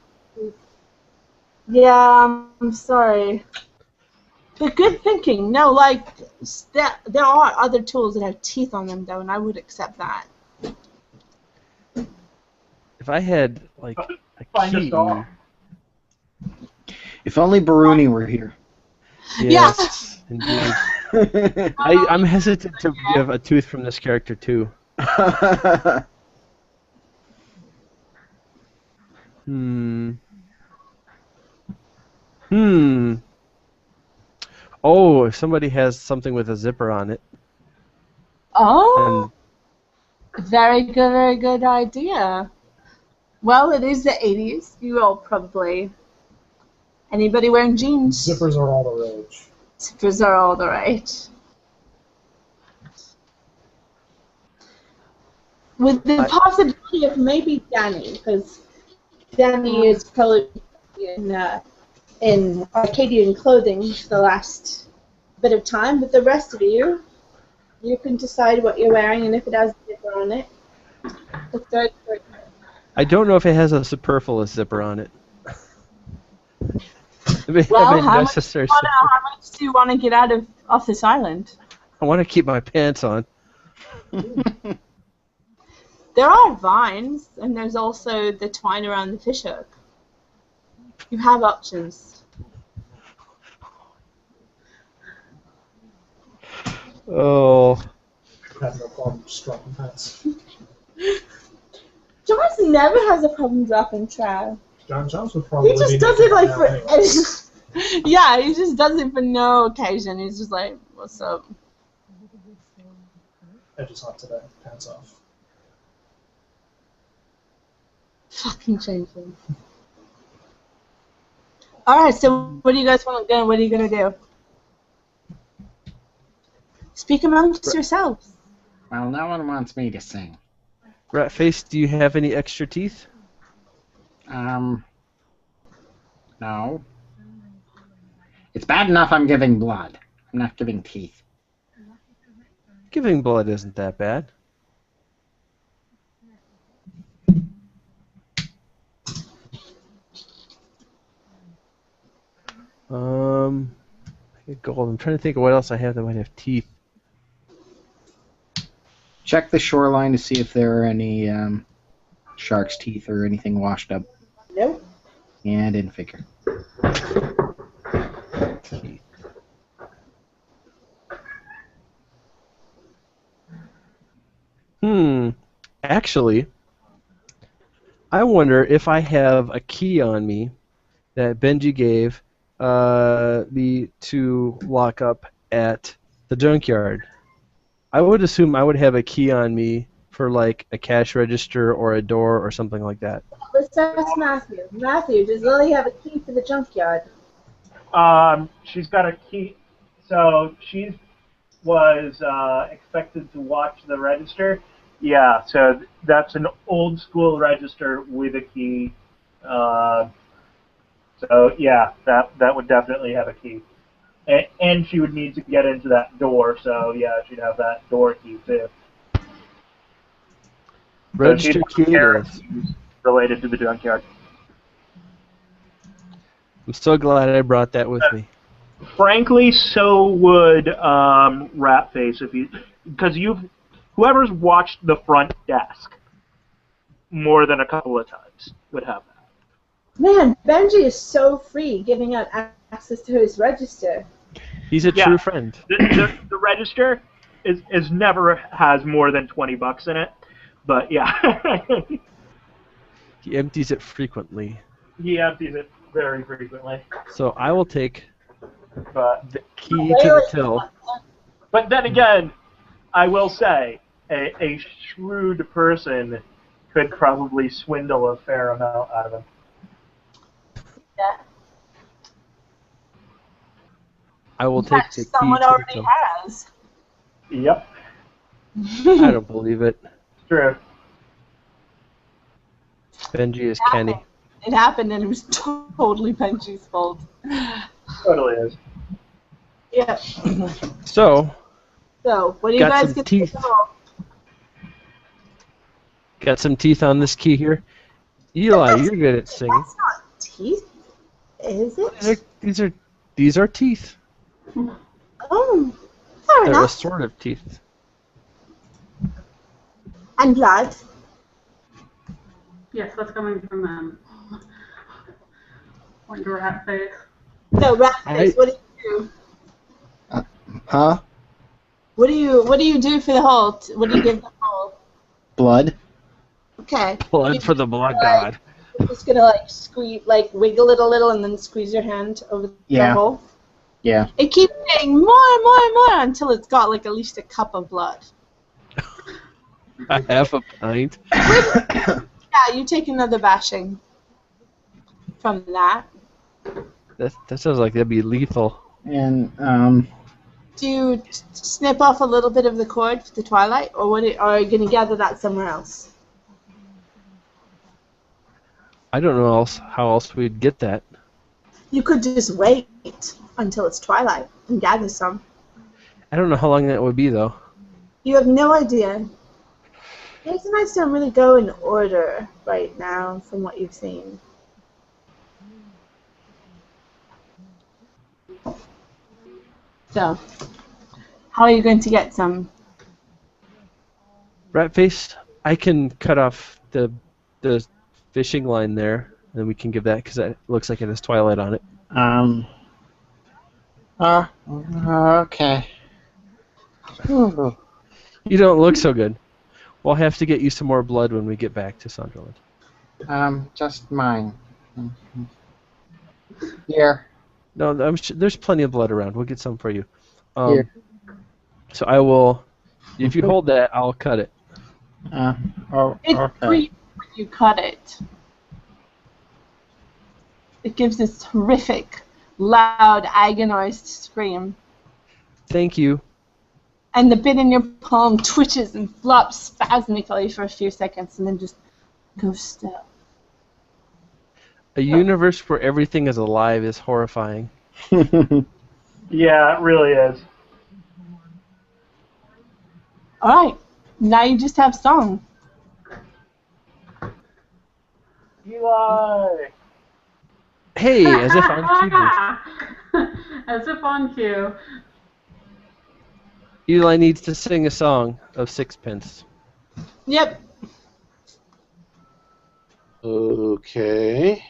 Yeah, I'm sorry. But good thinking. No, like, there are other tools that have teeth on them, though, and I would accept that. If I had like a Find a key, saw. If only Baruni were here. yes, indeed. I'm hesitant to give a tooth from this character too. Hmm. Oh, if somebody has something with a zipper on it, Oh, and very good idea. Well, it is the 80s. You all probably... Anybody wearing jeans? Zippers are all the rage. Zippers are all the right. With the possibility of maybe Danny, because Danny is probably in Arcadian clothing the last bit of time, but the rest of you, you can decide what you're wearing and if it has a zipper on it. It's very good. I don't know if it has a superfluous zipper on it. It may Well, have a how much necessary do you want to get out of off this island? I want to keep my pants on. There are vines, and there's also the twine around the fishhook. You have options. Oh, I have no problem dropping pants. Jonas never has a problem dropping trash. John Jones would probably. He just be does it like now for anyway. yeah, he just does it for no occasion. He's just like, what's up? Edges on today. Pants off. Fucking shameful. Alright, so what do you guys want to do? What are you gonna do? Speak amongst yourselves. Well, no one wants me to sing. Ratface, do you have any extra teeth? No. It's bad enough I'm giving blood. I'm not giving teeth. Giving blood isn't that bad. Gold. I'm trying to think of what else I have that might have teeth. Check the shoreline to see if there are any shark's teeth or anything washed up. Nope. Yeah, I didn't figure. Teeth. Actually, I wonder if I have a key on me that Benji gave me to lock up at the junkyard. I would assume I would have a key on me for like a cash register or a door or something like that. Let's ask Matthew. Matthew, does Lily have a key for the junkyard? She's got a key. So she was expected to watch the register. Yeah, so that's an old school register with a key. So yeah, that would definitely have a key. And she would need to get into that door, so yeah, she'd have that door key too. Register so key it is. related to the junkyard. I'm so glad I brought that with me. Frankly, so would Ratface because whoever's watched the front desk more than a couple of times would have that. Man, Benji is so free giving out access to his register. He's a true friend. The register is never has more than $20 in it, but yeah. He empties it frequently. He empties it very frequently. So I will take But the key to the till. But then again, I will say, a shrewd person could probably swindle a fair amount out of him. Yeah. I will take the key Someone to the already till. has. Yep, I don't believe it. true. Benji is Kenny. it happened, and it was totally Benji's fault. Totally is. Yeah. So, So, what do you Got guys some get teeth. to know? got some teeth on this key here. Eli, you're good at singing. That's not teeth, is it? These are teeth. Oh, fair They're a enough. sort of teeth. And blood. Yes, that's coming from them. Wonder rat face. So, Ratface, what do you do? Huh? What do you do for the hole? What do you give the hole? Blood? Okay. Blood for the blood god. You're just gonna squeeze, wiggle it a little, and then squeeze your hand over the Yeah. hole. Yeah. It keeps getting more and more and more until it's got at least a cup of blood. A half a pint. Yeah, you take another bashing from that. That sounds like that'd be lethal. And, Do you snip off a little bit of the cord for the twilight, or or are you gonna gather that somewhere else? I don't know how else we'd get that. You could just wait until it's twilight and gather some. I don't know how long that would be, though. You have no idea. These nights don't really go in order right now, from what you've seen. So, how are you going to get some? Ratface, I can cut off the fishing line there, and we can give that, because that looks like it has twilight on it. Okay. Ooh. You don't look so good. We'll have to get you some more blood when we get back to Sunderland. Just mine. Here. No, there's plenty of blood around. We'll get some for you. Here. So I will. If you hold that, I'll cut it. It's Okay. free when you cut it. It gives this horrific, loud, agonized scream. Thank you. And the bit in your palm twitches and flops spasmically for a few seconds and then just goes still. A universe where everything is alive is horrifying. Yeah, it really is. Alright, now you just have song. Eli! Hey, as if on cue. As if on cue. Eli needs to sing a song of sixpence. Yep. Okay.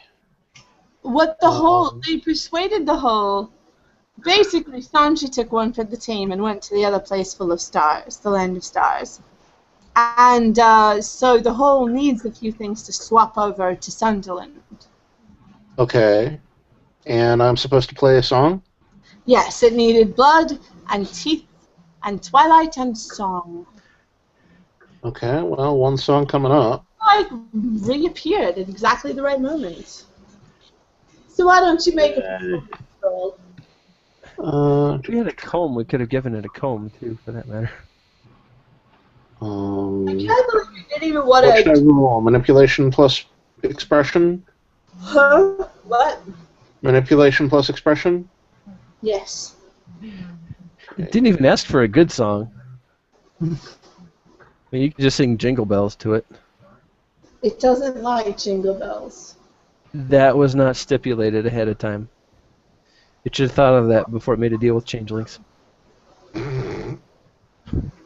What the whole, they persuaded the whole. Basically, Sanji took one for the team and went to the other place full of stars, the land of stars. And so the whole needs a few things to swap over to Sunderland. Okay. And I'm supposed to play a song? Yes, it needed blood and teeth and twilight and song. Okay, well, one song coming up. Reappeared at exactly the right moment. So why don't you make a roll? If we had a comb, we could have given it a comb, too, for that matter. I can't believe you didn't even want What should I to. roll? Manipulation plus expression? Huh? What? Manipulation plus expression? Yes. It didn't even ask for a good song. I mean, you can just sing Jingle Bells to it. It doesn't like Jingle Bells. That was not stipulated ahead of time. It should have thought of that before it made a deal with changelings.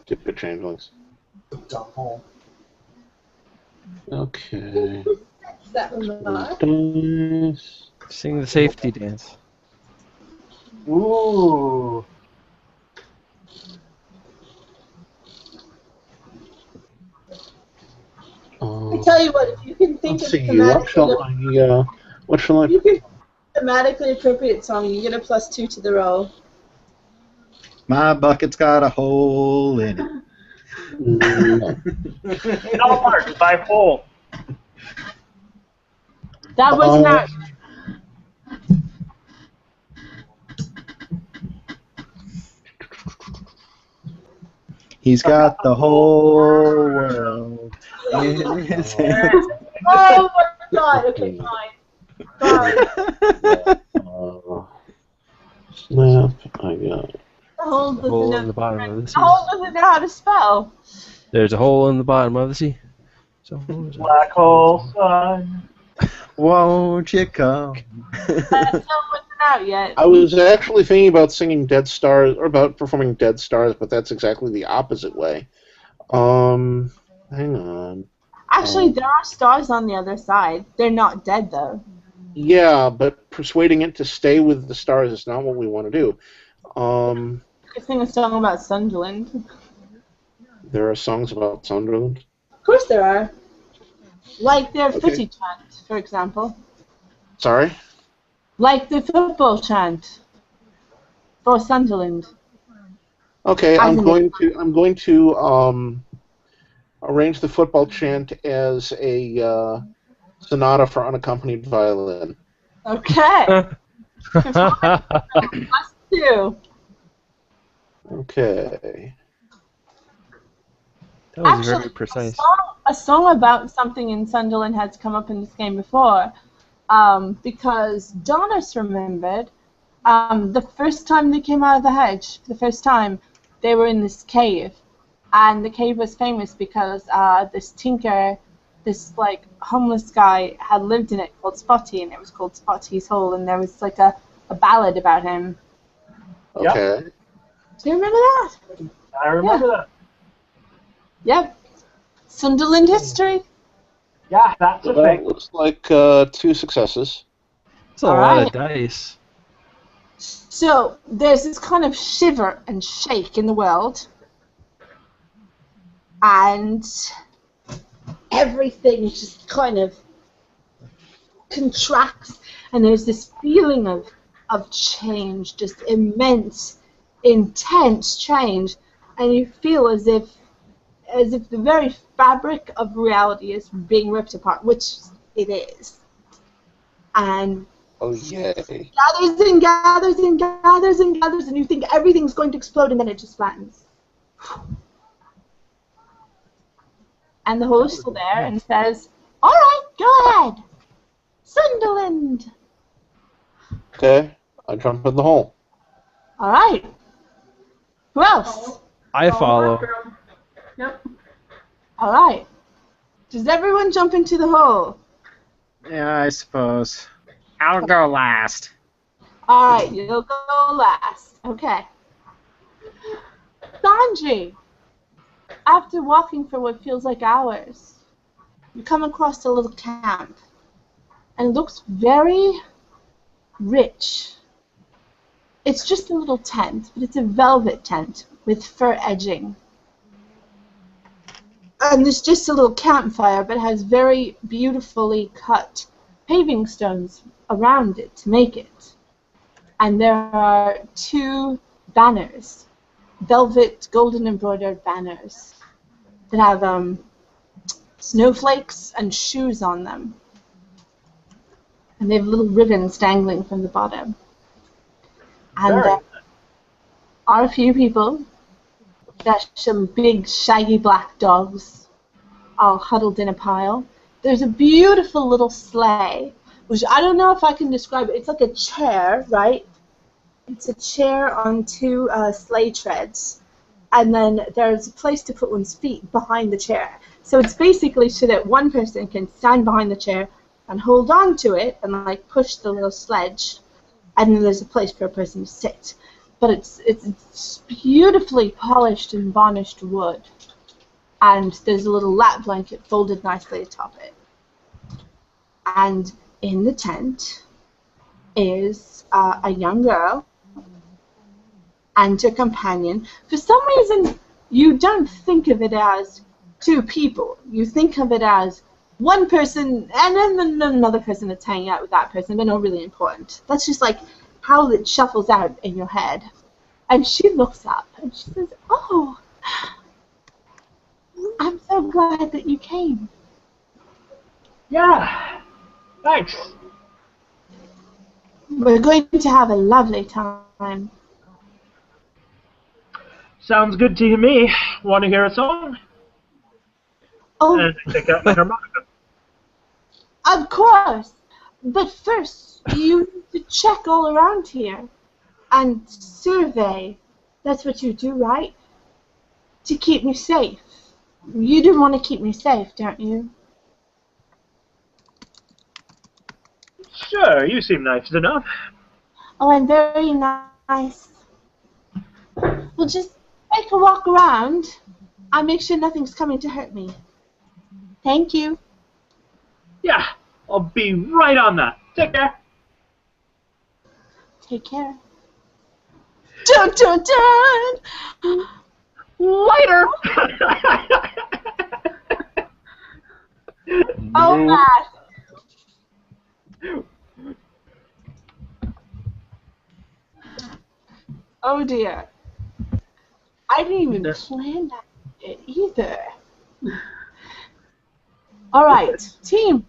Stupid changelings. Dumb hole. Okay. That remark. Dice. Sing the safety dance. Ooh. I tell you what, if you can think Let's of see. thematically, What shall I? you can thematically appropriate song, you get a +2 to the roll. My bucket's got a hole in it. No, Mark, by hole. That was not. He's got the whole world in his hands. Oh my God. Okay, fine. Fine. Snap. I got it. The hole The doesn't hole know. in the bottom of the The sea. hole doesn't know how to spell. There's a hole in the bottom of the sea. So Black hole sun. Won't you come? That still wasn't out yet. I was actually thinking about singing Dead Stars, or about performing Dead Stars, but that's exactly the opposite way. Hang on. Actually, there are stars on the other side. They're not dead, though. Yeah, but persuading it to stay with the stars is not what we want to do. I sing a song about Sunderland. There are songs about Sunderland. Of course there are. Like their Okay. footy chant, for example. Sorry? Like the football chant for Sunderland. Okay, I I'm think- going to arrange the football chant as a sonata for unaccompanied violin. Okay. Us too. Okay. That was Actually, very precise. a song about something in Sunderland has come up in this game before, because Donis remembered the first time they came out of the hedge, the first time they were in this cave, and the cave was famous because this tinker, this like homeless guy had lived in it called Spotty, and it was called Spotty's Hole, and there was like a ballad about him. Okay. Do you remember that? I remember that. Yep. Sunderland history. Yeah, that's a Well, thing. looks like 2 successes. That's a lot of dice. So there's this kind of shiver and shake in the world, and everything just kind of contracts, and there's this feeling of change, just immense, intense change, and you feel as if the very fabric of reality is being ripped apart, which it is. And Oh, yay. gathers and gathers and gathers and gathers, and you think everything's going to explode, and then it just flattens. And the host is still there and says, "All right, go ahead, Sunderland." Okay, I jump in the hole. All right. Who else? I follow. Yep. All right. Does everyone jump into the hole? Yeah, I suppose. I'll go last. All right, you'll go last. Okay. Sanji, after walking for what feels like hours, you come across a little camp, and it looks very rich. It's just a little tent, but it's a velvet tent with fur edging. And there's just a little campfire, but it has very beautifully cut paving stones around it to make it. And there are 2 banners, velvet golden embroidered banners that have snowflakes and shoes on them. And they have little ribbons dangling from the bottom. And Very there are a few people. There's some big shaggy black dogs all huddled in a pile. There's a beautiful little sleigh, which I don't know if I can describe it. It's like a chair, right? It's a chair on 2 sleigh treads. And then there's a place to put one's feet behind the chair. So it's basically so that one person can stand behind the chair and hold on to it and like push the little sledge. And then there's a place for a person to sit. But it's beautifully polished and varnished wood. And there's a little lap blanket folded nicely atop it. And in the tent is a young girl and her companion. For some reason, you don't think of it as 2 people. You think of it as one person and then another person that's hanging out with that person, but not really important. That's just like how it shuffles out in your head. And she looks up and she says, "Oh, I'm so glad that you came." Yeah. Thanks. We're going to have a lovely time. Sounds good to me. Want to hear a song? Oh, And I take out my harmonica. Of course. But first, you need to check all around here and survey. That's what you do, right? To keep me safe. You do want to keep me safe, don't you? Sure, you seem nice enough. Oh, I'm very nice. Well, just take a walk around. I'll make sure nothing's coming to hurt me. Thank you. Yeah, I'll be right on that. Take care. Take care. Dun dun dun! Later. Oh, Matt. Oh dear. I didn't even plan that either. All right, team.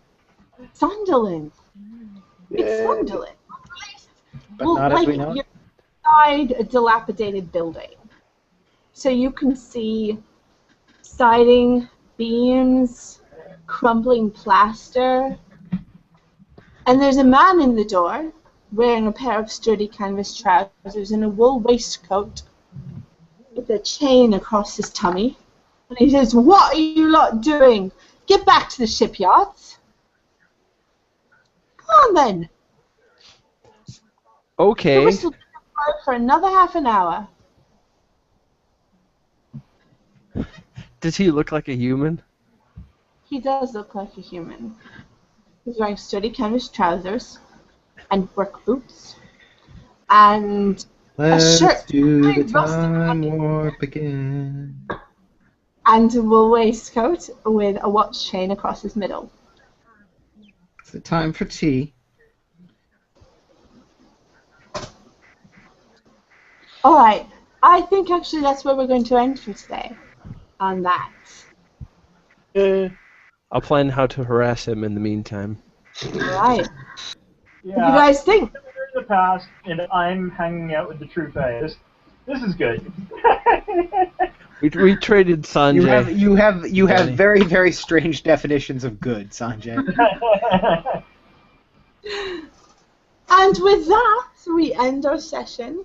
Sunderland. It's Sunderland. But not as we know it. You're inside a dilapidated building. So you can see siding, beams, crumbling plaster. And there's a man in the door wearing a pair of sturdy canvas trousers and a wool waistcoat with a chain across his tummy. And he says, "What are you lot doing? Get back to the shipyards." Come on then. Okay. We're still for another half an hour. Does he look like a human? He does look like a human. He's wearing sturdy canvas trousers and work boots and Let's shirt. do the Very rusty time looking. warp again. And a wool waistcoat with a watch chain across his middle. It's the time for tea. All right. I think actually that's where we're going to end for today. On that. I'll plan how to harass him in the meantime. All right. Yeah. What do you guys think? We're in the past, and I'm hanging out with the true Fae. This is good. We traded Sanjay. You have Johnny. very, very strange definitions of good, Sanjay. And with that, we end our session.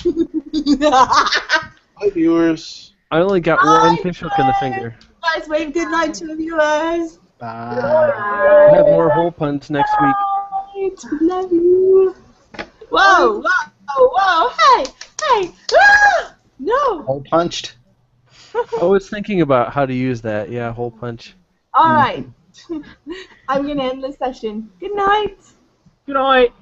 Hi, viewers. I only got one fish hook in the finger. Guys, wave good night to the viewers. Bye. I have more hole puns next week. Right. Love you. Whoa, whoa, whoa, hey, hey. Ah! No. Hole punched. I was thinking about how to use that. Yeah, hole punch. All right. I'm going to end the session. Good night. Good night.